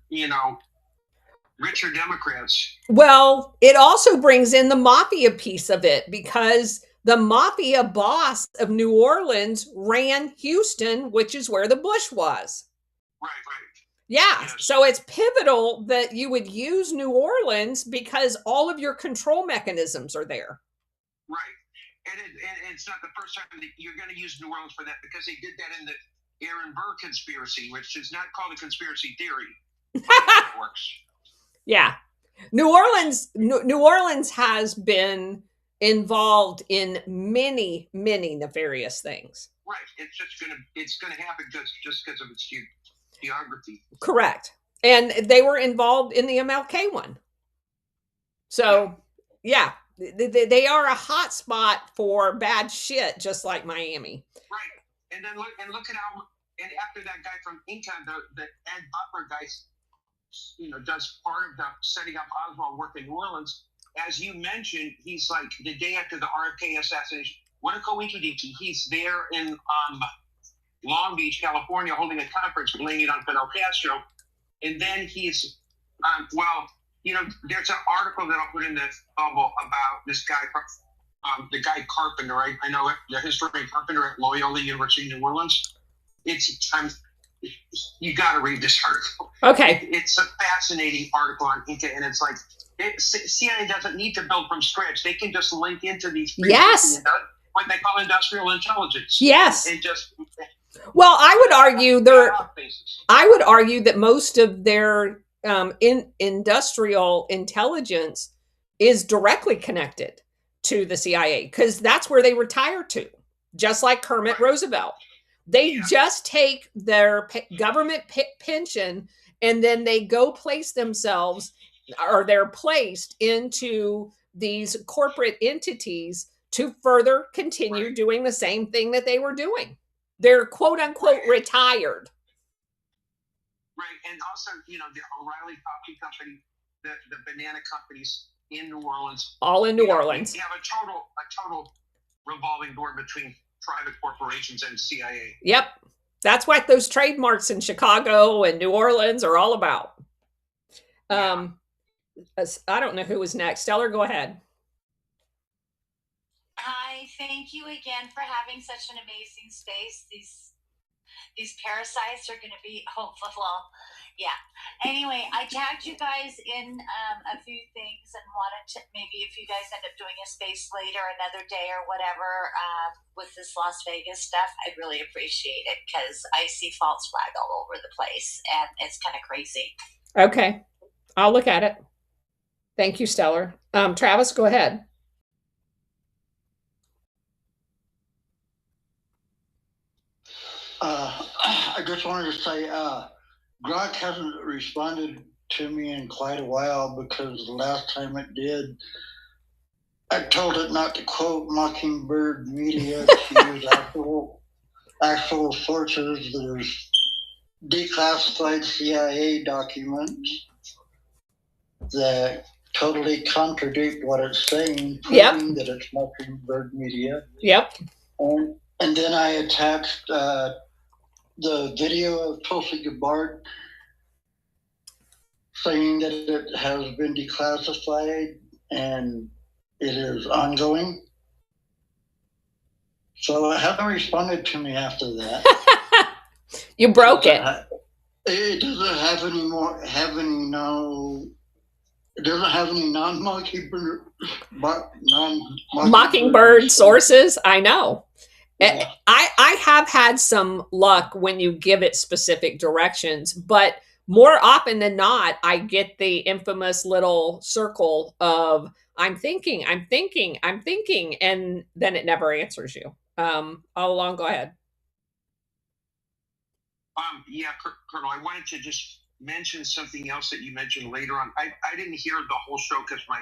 richer Democrats. Well, it also brings in the mafia piece of it, because the mafia boss of New Orleans ran Houston, which is where the Bush was. Right. Yeah. Yes. So it's pivotal that you would use New Orleans because all of your control mechanisms are there. Right. And it's not the first time that you're going to use New Orleans for that, because they did that in the Aaron Burr conspiracy, which is not called a conspiracy theory. But it works. Yeah. New Orleans has been involved in many, many nefarious things. Right. It's gonna happen just because of its geography. Correct. And they were involved in the MLK one. So yeah, they are a hot spot for bad shit, just like Miami. Right. And then look at how, and after that guy from Inca, the Ed Butler guy, does part of the setting up Oswald work in New Orleans. As you mentioned, he's like the day after the RFK assassination. What a coincidence! He's there in Long Beach, California, holding a conference blaming it on Fidel Castro. And then he's, there's an article that I'll put in the bubble about this guy, the guy Carpenter. I know it, the historian Carpenter at Loyola University in New Orleans. You got to read this article. Okay. It's a fascinating article on Inca, and it's like CIA doesn't need to build from scratch. They can just link into these. Yes. What they call industrial intelligence. Yes. And just. Well, I would argue that most of their industrial intelligence is directly connected to the CIA, because that's where they retire to, just like Kermit Roosevelt. They just take their government pension and then they go place themselves, or they're placed into these corporate entities to further continue doing the same thing that they were doing. They're quote unquote retired. Right. And also, the O'Reilly Coffee Company, the banana companies in New Orleans. All in New Orleans. You have a total revolving door between private corporations and CIA. Yep. That's what those trademarks in Chicago and New Orleans are all about. I don't know who was next. Stellar, go ahead. Hi, thank you again for having such an amazing space. These parasites are going to be hopeful. Well, yeah. Anyway, I tagged you guys in a few things and wanted to, maybe if you guys end up doing a space later, another day or whatever, with this Las Vegas stuff, I'd really appreciate it, because I see false flag all over the place and it's kind of crazy. Okay. I'll look at it. Thank you, Stellar. Travis, go ahead. I just wanted to say, Grok hasn't responded to me in quite a while, because the last time it did, I told it not to quote Mockingbird Media, to use actual sources. There's declassified CIA documents that totally contradict what it's saying, proving that it's Mockingbird Media. Yep. And then I attached the video of Tulsi Gabbard saying that it has been declassified and it is ongoing. So it hasn't responded to me after that. You broke it. It doesn't have any it doesn't have any Mockingbird sources. I know. Yeah. I have had some luck when you give it specific directions, but more often than not, I get the infamous little circle of I'm thinking, and then it never answers you. All along, go ahead. Colonel, I wanted to just mention something else that you mentioned later on. I didn't hear the whole show because my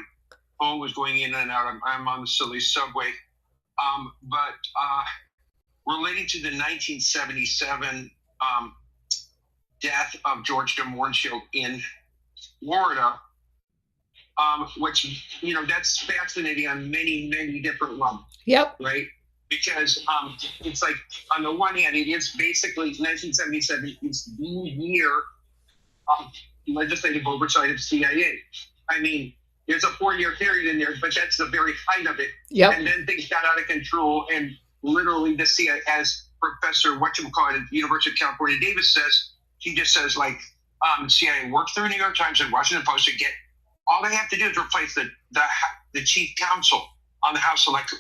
phone was going in and out. I'm on the silly subway. But relating to the 1977 death of George de Mohrenschildt in Florida, which, that's fascinating on many, many different levels. Yep. Right? Because it's like, on the one hand, it is basically 1977 is the year of legislative oversight of CIA. I mean, there's a 4-year period in there, but that's the very height of it. Yep. And then things got out of control, and literally the CIA, as Professor whatchamacallit at the University of California, Davis says, he just says, like, CIA worked through New York Times and Washington Post to get, all they have to do is replace the chief counsel on the House Select.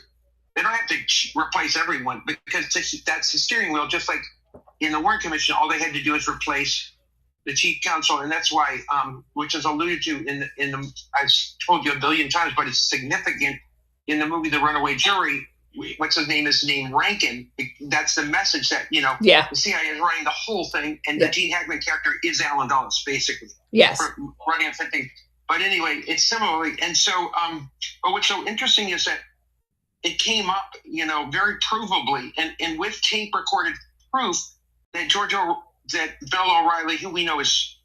They don't have to replace everyone, because that's the steering wheel. Just like in the Warren Commission, all they had to do is replace the chief counsel, and that's why, which is alluded to in the I've told you a billion times, but it's significant in the movie The Runaway Jury. What's his name? Is named Rankin. That's the message that the CIA is running the whole thing, and the Gene Hackman character is Alan Dulles, basically. Yes, running a thing. But anyway, it's similarly, and so. But what's so interesting is that it came up, very provably, and with tape recorded proof that that Bill O'Reilly, who we know is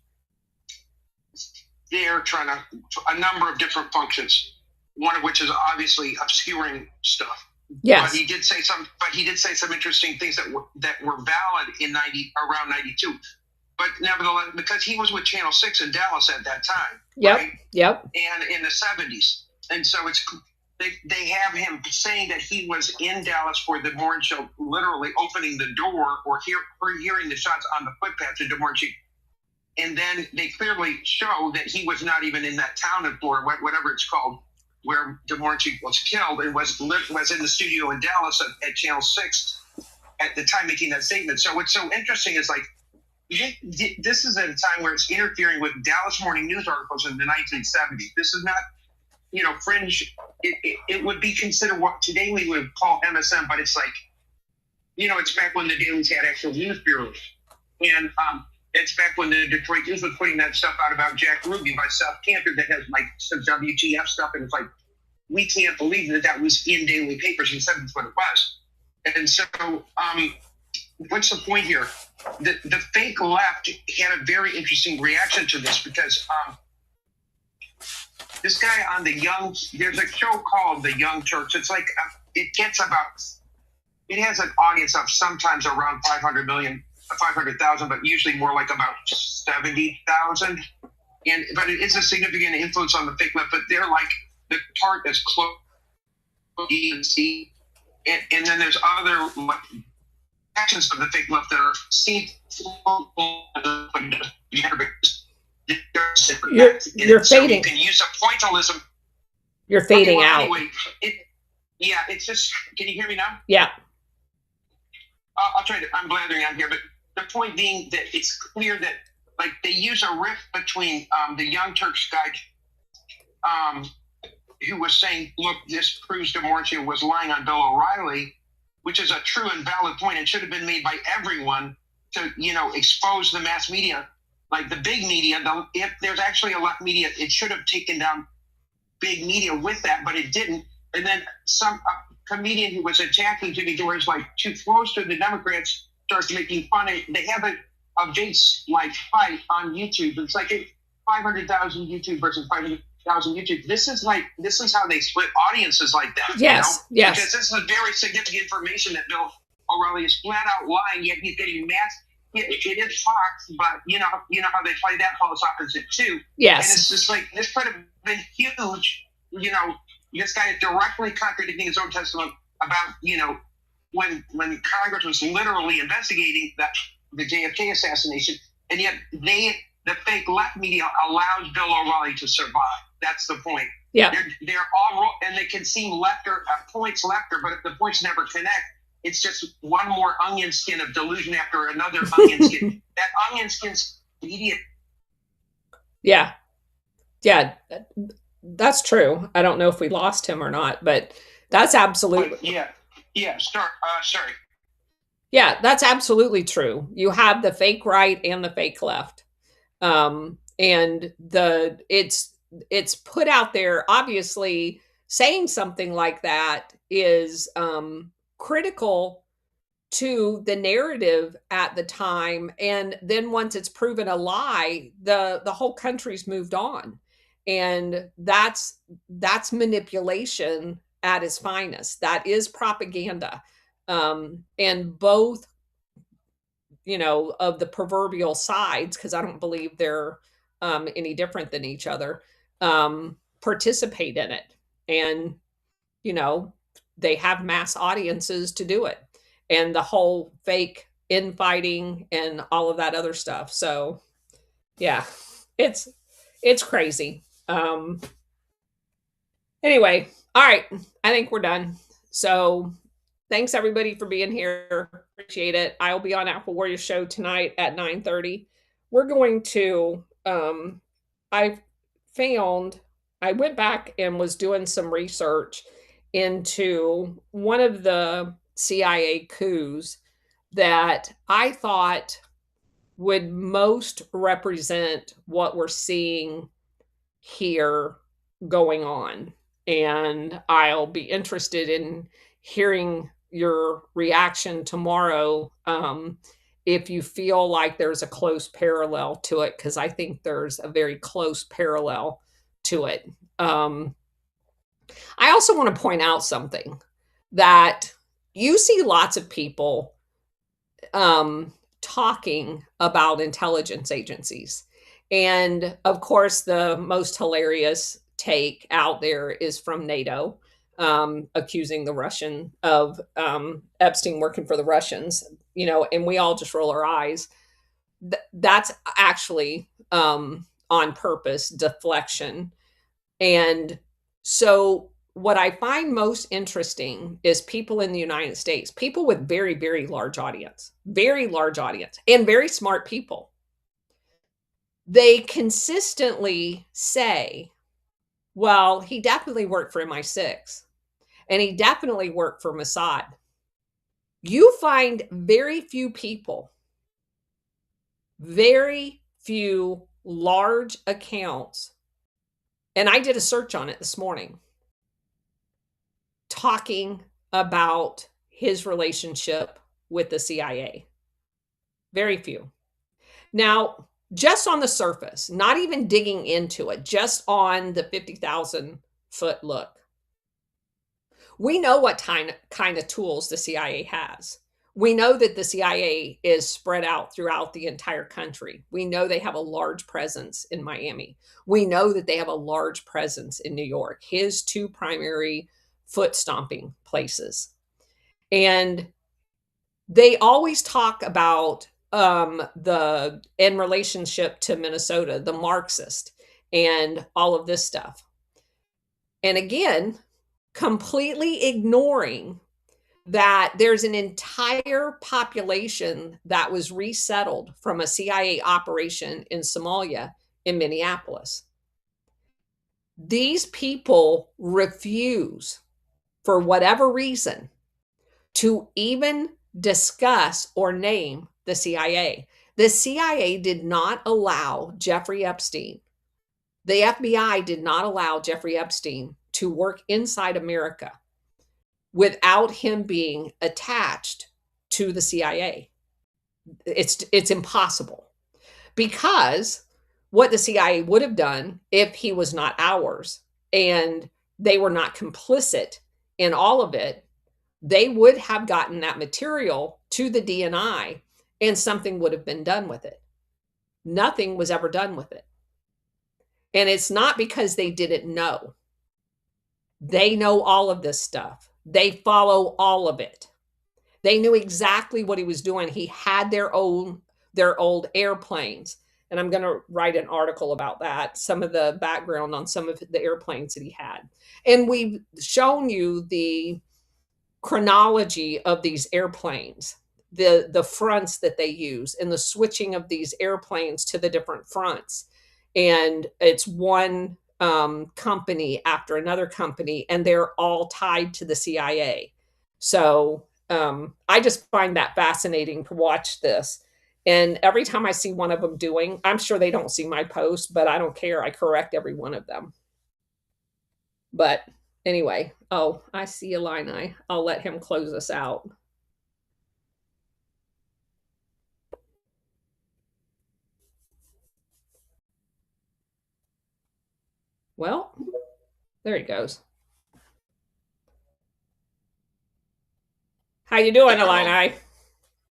there trying a number of different functions, one of which is obviously obscuring stuff. Yes. But he did say some. But he did say some interesting things that were valid in around 92. But nevertheless, because he was with Channel 6 in Dallas at that time, Yep. right? Yep. And in the 70s, and so they have him saying that he was in Dallas for the morning show, literally opening the door or hearing the shots on the footpath to the morning show. And then they clearly show that he was not even in that town in Florida, whatever it's called, where Dvorak was killed, and was in the studio in Dallas at Channel 6 at the time making that statement. So what's so interesting is, like, this is at a time where it's interfering with Dallas morning news articles in the 1970s. This is not, fringe. It would be considered what today we would call MSM, but it's like, it's back when the dailies had actual news bureaus. And it's back when the Detroit News was putting that stuff out about Jack Ruby by Seth Cantor that has like some WTF stuff, and it's like, we can't believe that was in daily papers and said that's what it was. And so, what's the point here? The fake left had a very interesting reaction to this because this guy on there's a show called The Young Turks. It's like, it has an audience of sometimes around 500,000, but usually more like about 70,000. But it is a significant influence on the fake left. But they're like the part that's close to DNC, and then there's other actions of the fake left that are seen. You're fading. You can use a pointillism. You're fading out. Anyway, it's just. Can you hear me now? Yeah. I'll try to. I'm blathering on here, but the point being that it's clear that, like, they use a rift between the Young Turks guy, who was saying, "Look, this proves Dvorak was lying on Bill O'Reilly," which is a true and valid point. It should have been made by everyone to, expose the mass media, like the big media. If there's actually a left media, it should have taken down big media with that, but it didn't. And then some comedian who was attacking Jimmy Dore is like too close to the Democrats, starts making fun of. They have a big like fight on YouTube. It's like 500,000 YouTube versus 500,000 YouTube. This is how they split audiences like that. Yes, yes. Because this is very significant information that Bill O'Reilly is flat out lying, yet he's getting mass. It is Fox, but you know how they play that false opposite too. Yes. And it's just like, this could have been huge. This guy is directly contradicting his own testimony about, when Congress was literally investigating the JFK assassination, and yet the fake left media allows Bill O'Reilly to survive. That's the point. Yeah. They're all, and they can seem lefter, points lefter, but if the points never connect, it's just one more onion skin of delusion after another onion skin. That onion skin's idiot. Yeah. Yeah. That's true. I don't know if we lost him or not, but that's absolutely. Yeah. Sorry. Yeah, that's absolutely true. You have the fake right and the fake left. And it's put out there. Obviously, saying something like that is critical to the narrative at the time. And then once it's proven a lie, the whole country's moved on. And that's manipulation at its finest. That is propaganda. And both, of the proverbial sides, because I don't believe they're any different than each other, participate in it. And, they have mass audiences to do it. And the whole fake infighting and all of that other stuff. So, yeah, it's crazy. Anyway, all right. I think we're done. So thanks everybody for being here. Appreciate it. I'll be on Apple Warrior Show tonight at 9:30. We're going to, I went back and was doing some research into one of the CIA coups that I thought would most represent what we're seeing here going on. And I'll be interested in hearing your reaction tomorrow if you feel like there's a close parallel to it, because I think there's a very close parallel to it. I also want to point out something. that you see lots of people talking about intelligence agencies. And of course, the most hilarious take out there is from NATO, accusing the Russian of Epstein working for the Russians, and we all just roll our eyes. That's actually on purpose, deflection. And so what I find most interesting is people in the United States, people with very, very large audience, and very smart people. They consistently say, well, he definitely worked for MI6 and he definitely worked for Mossad. You find very few people, very few large accounts, and I did a search on it this morning, talking about his relationship with the CIA. Very few. Now, just on the surface, not even digging into it, just on the 50,000 foot look, we know what kind of tools the CIA has. We know that the CIA is spread out throughout the entire country. We know they have a large presence in Miami. We know that they have a large presence in New York, his two primary foot stomping places. And they always talk about the in relationship to Minnesota, the Marxist, and all of this stuff. And again, completely ignoring that there's an entire population that was resettled from a CIA operation in Somalia in Minneapolis. These people refuse, for whatever reason, to even discuss or name the CIA. The CIA did not allow Jeffrey Epstein. The FBI did not allow Jeffrey Epstein to work inside America without him being attached to the CIA. It's impossible, because what the CIA would have done if he was not ours and they were not complicit in all of it, they would have gotten that material to the DNI and something would have been done with it. Nothing was ever done with it. And it's not because they didn't know. They know all of this stuff. They follow all of it. They knew exactly what he was doing. He had their old airplanes. And I'm going to write an article about that, some of the background on some of the airplanes that he had. And we've shown you the chronology of these airplanes, the fronts that they use, and the switching of these airplanes to the different fronts. And it's one company after another company, and they're all tied to the CIA. So I just find that fascinating to watch this. And every time I see one of them doing, I'm sure they don't see my post, but I don't care. I correct every one of them. But anyway, oh, I see Illini. I'll let him close us out. Well, there he goes. How you doing, Illini?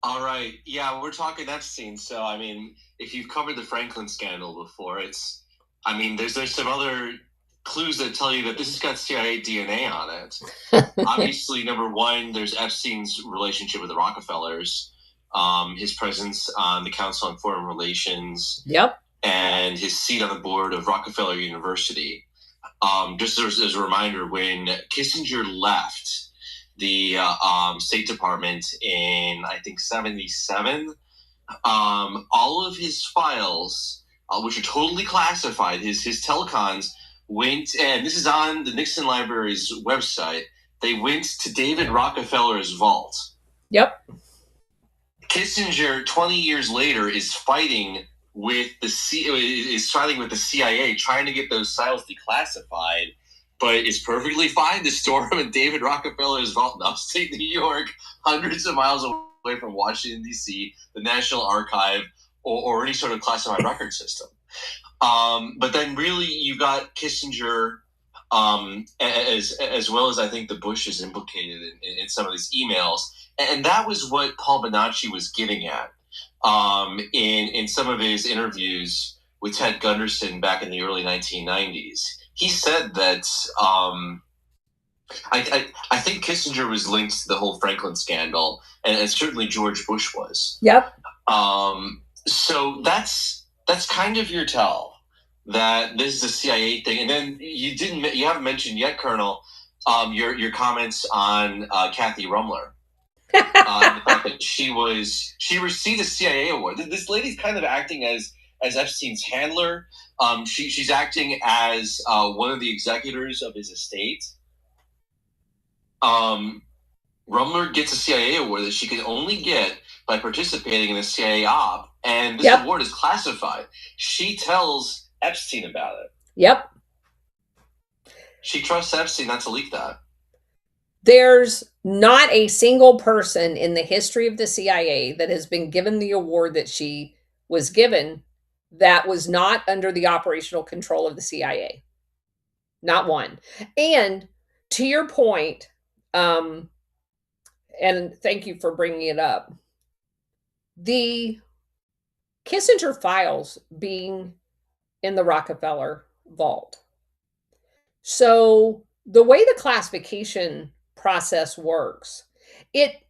All right. Yeah, we're talking Epstein. So, I mean, if you've covered the Franklin scandal before, there's some other clues that tell you that this has got CIA DNA on it. Obviously, number one, there's Epstein's relationship with the Rockefellers, his presence on the Council on Foreign Relations. Yep. And his seat on the board of Rockefeller University. Just as a reminder, when Kissinger left the State Department in, I think, 1977, all of his files, which are totally classified, his telecons went, and this is on the Nixon Library's website, they went to David Rockefeller's vault. Yep. Kissinger, 20 years later, is fighting with the CIA, trying to get those files declassified, but it's perfectly fine to store them in David Rockefeller's vault in upstate New York, hundreds of miles away from Washington, D.C., the National Archive, or any sort of classified record system. But then really you got Kissinger as well as I think the Bush is implicated in some of these emails. And that was what Paul Bonacci was getting at in some of his interviews with Ted Gunderson back in the early 1990s. He said that I think Kissinger was linked to the whole Franklin scandal, and certainly George Bush was. Yep. So that's kind of your tell that this is a CIA thing. And then you haven't mentioned yet, Colonel, your comments on Kathy Rumler. The fact that she received a CIA award. This lady's kind of acting as Epstein's handler. She's acting as one of the executors of his estate. Rumler gets a CIA award that she can only get by participating in a CIA op, and this award is classified. She tells Epstein about it. Yep. She trusts Epstein not to leak that. There's not a single person in the history of the CIA that has been given the award that she was given that was not under the operational control of the CIA. Not one. And to your point, and thank you for bringing it up, the Kissinger files being in the Rockefeller vault. So the way the classification process works, it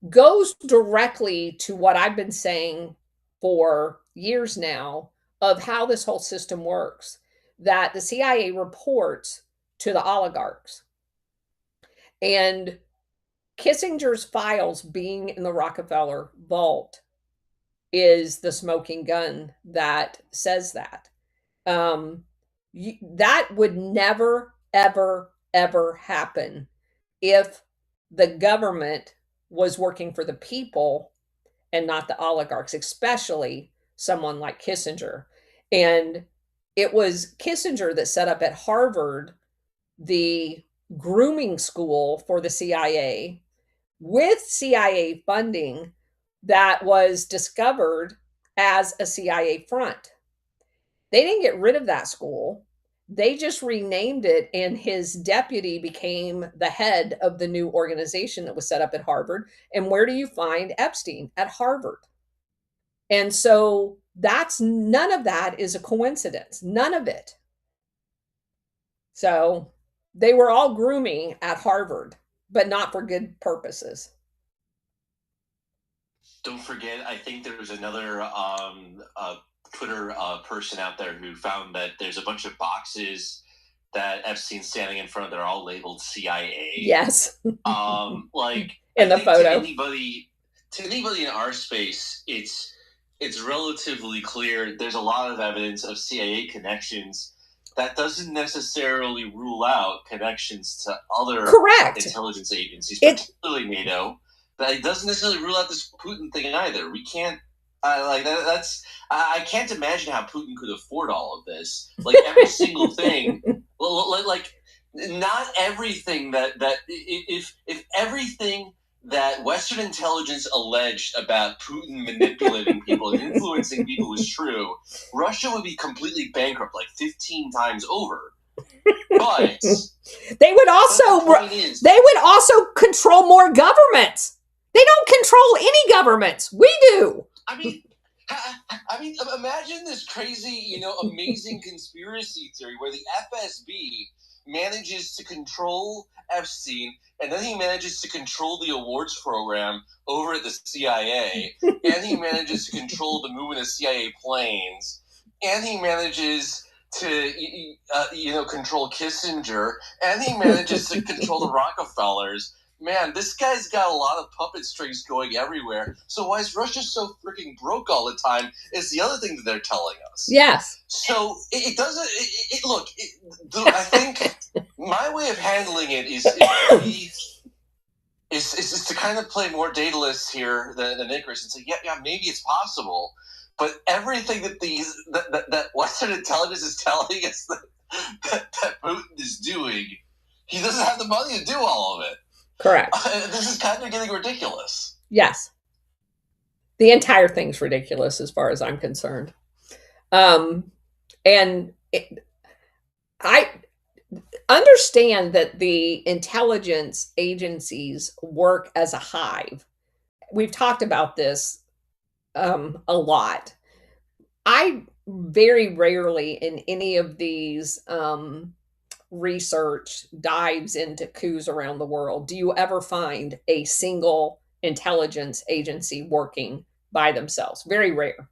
goes directly to what I've been saying for years now of how this whole system works, that the CIA reports to the oligarchs. And Kissinger's files being in the Rockefeller vault is the smoking gun that says that. That would never, ever, ever happen if the government was working for the people and not the oligarchs, especially someone like Kissinger. And it was Kissinger that set up at Harvard the grooming school for the CIA with CIA funding that was discovered as a CIA front. They didn't get rid of that school. They just renamed it, and his deputy became the head of the new organization that was set up at Harvard. And where do you find Epstein? At Harvard. And so none of that is a coincidence. None of it. So they were all grooming at Harvard, but not for good purposes. Don't forget, I think there was another Twitter person out there who found that there's a bunch of boxes that Epstein's standing in front of that are all labeled CIA. Yes. Like in the photo. To anybody in our space, it's relatively clear. There's a lot of evidence of CIA connections. That doesn't necessarily rule out connections to other intelligence agencies, particularly NATO. But it doesn't necessarily rule out this Putin thing either. We can't I can't imagine how Putin could afford all of this. Like every single thing, like not everything that if everything that Western intelligence alleged about Putin manipulating people and influencing people was true, Russia would be completely bankrupt like 15 times over. But they would also control more governments. They don't control any governments. We do. I mean, imagine this crazy, amazing conspiracy theory where the FSB manages to control Epstein, and then he manages to control the awards program over at the CIA, and he manages to control the movement of CIA planes, and he manages to, control Kissinger, and he manages to control the Rockefellers. Man, this guy's got a lot of puppet strings going everywhere. So why is Russia so freaking broke all the time is the other thing that they're telling us. Yes. So it doesn't... I think my way of handling it is to kind of play more datalist here than Icarus and say, yeah, maybe it's possible. But everything that Western intelligence is telling us that Putin is doing, he doesn't have the money to do all of it. Correct. This is kind of getting ridiculous. Yes. The entire thing's ridiculous as far as I'm concerned. understand that the intelligence agencies work as a hive. We've talked about this a lot. I very rarely in any of these research dives into coups around the world do you ever find a single intelligence agency working by themselves. Very rare.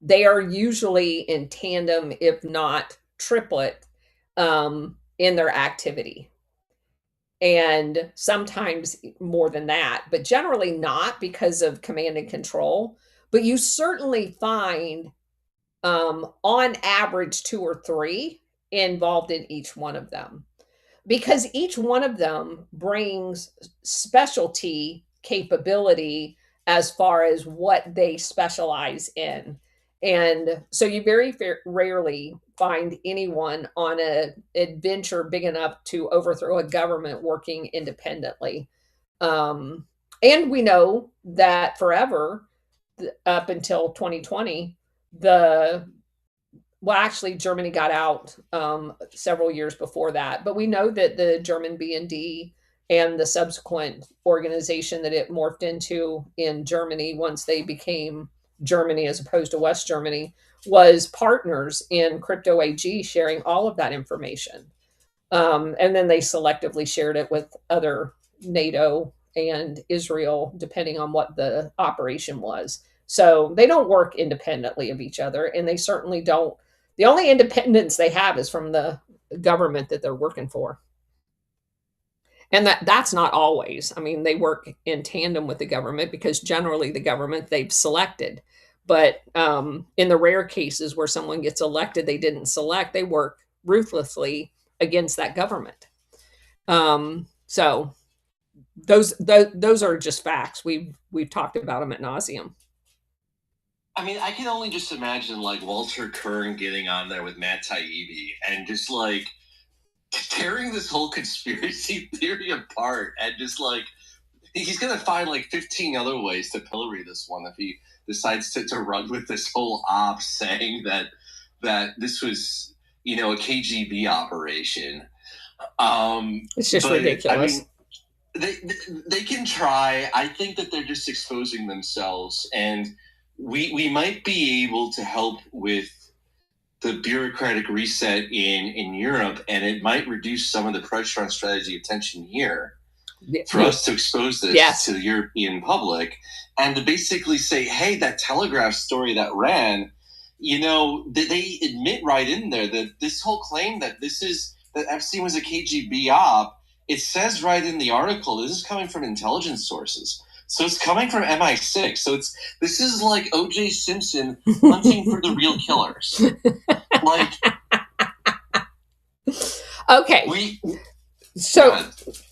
They are usually in tandem, if not triplet, in their activity. And sometimes more than that, but generally not because of command and control. But you certainly find, on average, two or three involved in each one of them, because each one of them brings specialty capability as far as what they specialize in. And so you very rarely find anyone on an adventure big enough to overthrow a government working independently. And we know that forever, up until 2020, actually, Germany got out several years before that, but we know that the German BND and the subsequent organization that it morphed into in Germany once they became Germany as opposed to West Germany was partners in crypto AG, sharing all of that information. And then they selectively shared it with other NATO and Israel, depending on what the operation was. So they don't work independently of each other, and they certainly don't. The only independence they have is from the government that they're working for. And that's not always. I mean, they work in tandem with the government because generally the government they've selected. But in the rare cases where someone gets elected they didn't select, they work ruthlessly against that government. So those are just facts. We've talked about them at nauseum. I mean, I can only just imagine like Walter Kern getting on there with Matt Taibbi and just like tearing this whole conspiracy theory apart, and just like he's gonna find like 15 other ways to pillory this one if he decides to run with this whole op saying that this was, you know, a KGB operation. It's just ridiculous. I mean, they can try. I think that they're just exposing themselves, and we might be able to help with the bureaucratic reset in Europe, and it might reduce some of the pressure on strategy of tension here for us to expose this to the European public and to basically say, hey, that Telegraph story that ran, you know, they admit right in there that this whole claim that that Epstein was a KGB op, it says right in the article, this is coming from intelligence sources. So it's coming from MI6. So this is like O.J. Simpson hunting for the real killers. Like, okay. So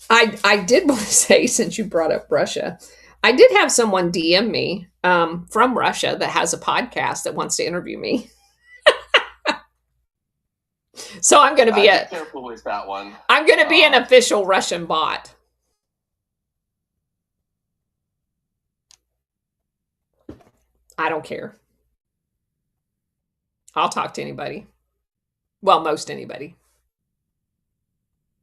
I did want to say, since you brought up Russia, I did have someone DM me from Russia that has a podcast that wants to interview me. So I'm going to be careful with that one. I'm going to be an official Russian bot. I don't care. I'll talk to anybody. Well, most anybody.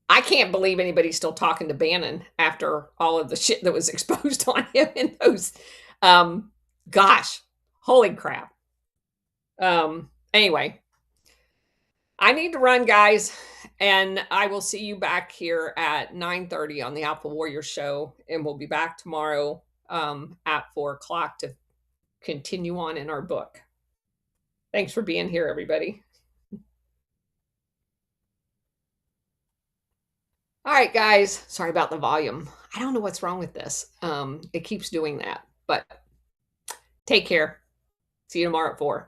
I can't believe anybody's still talking to Bannon after all of the shit that was exposed on him in those. Gosh, holy crap. Anyway, I need to run, guys, and I will see you back here at 9:30 on the Alpha Warrior Show, and we'll be back tomorrow at 4:00 to continue on in our book. Thanks for being here, everybody. All right, guys. Sorry about the volume. I don't know what's wrong with this. It keeps doing that, but take care. See you tomorrow at 4:00.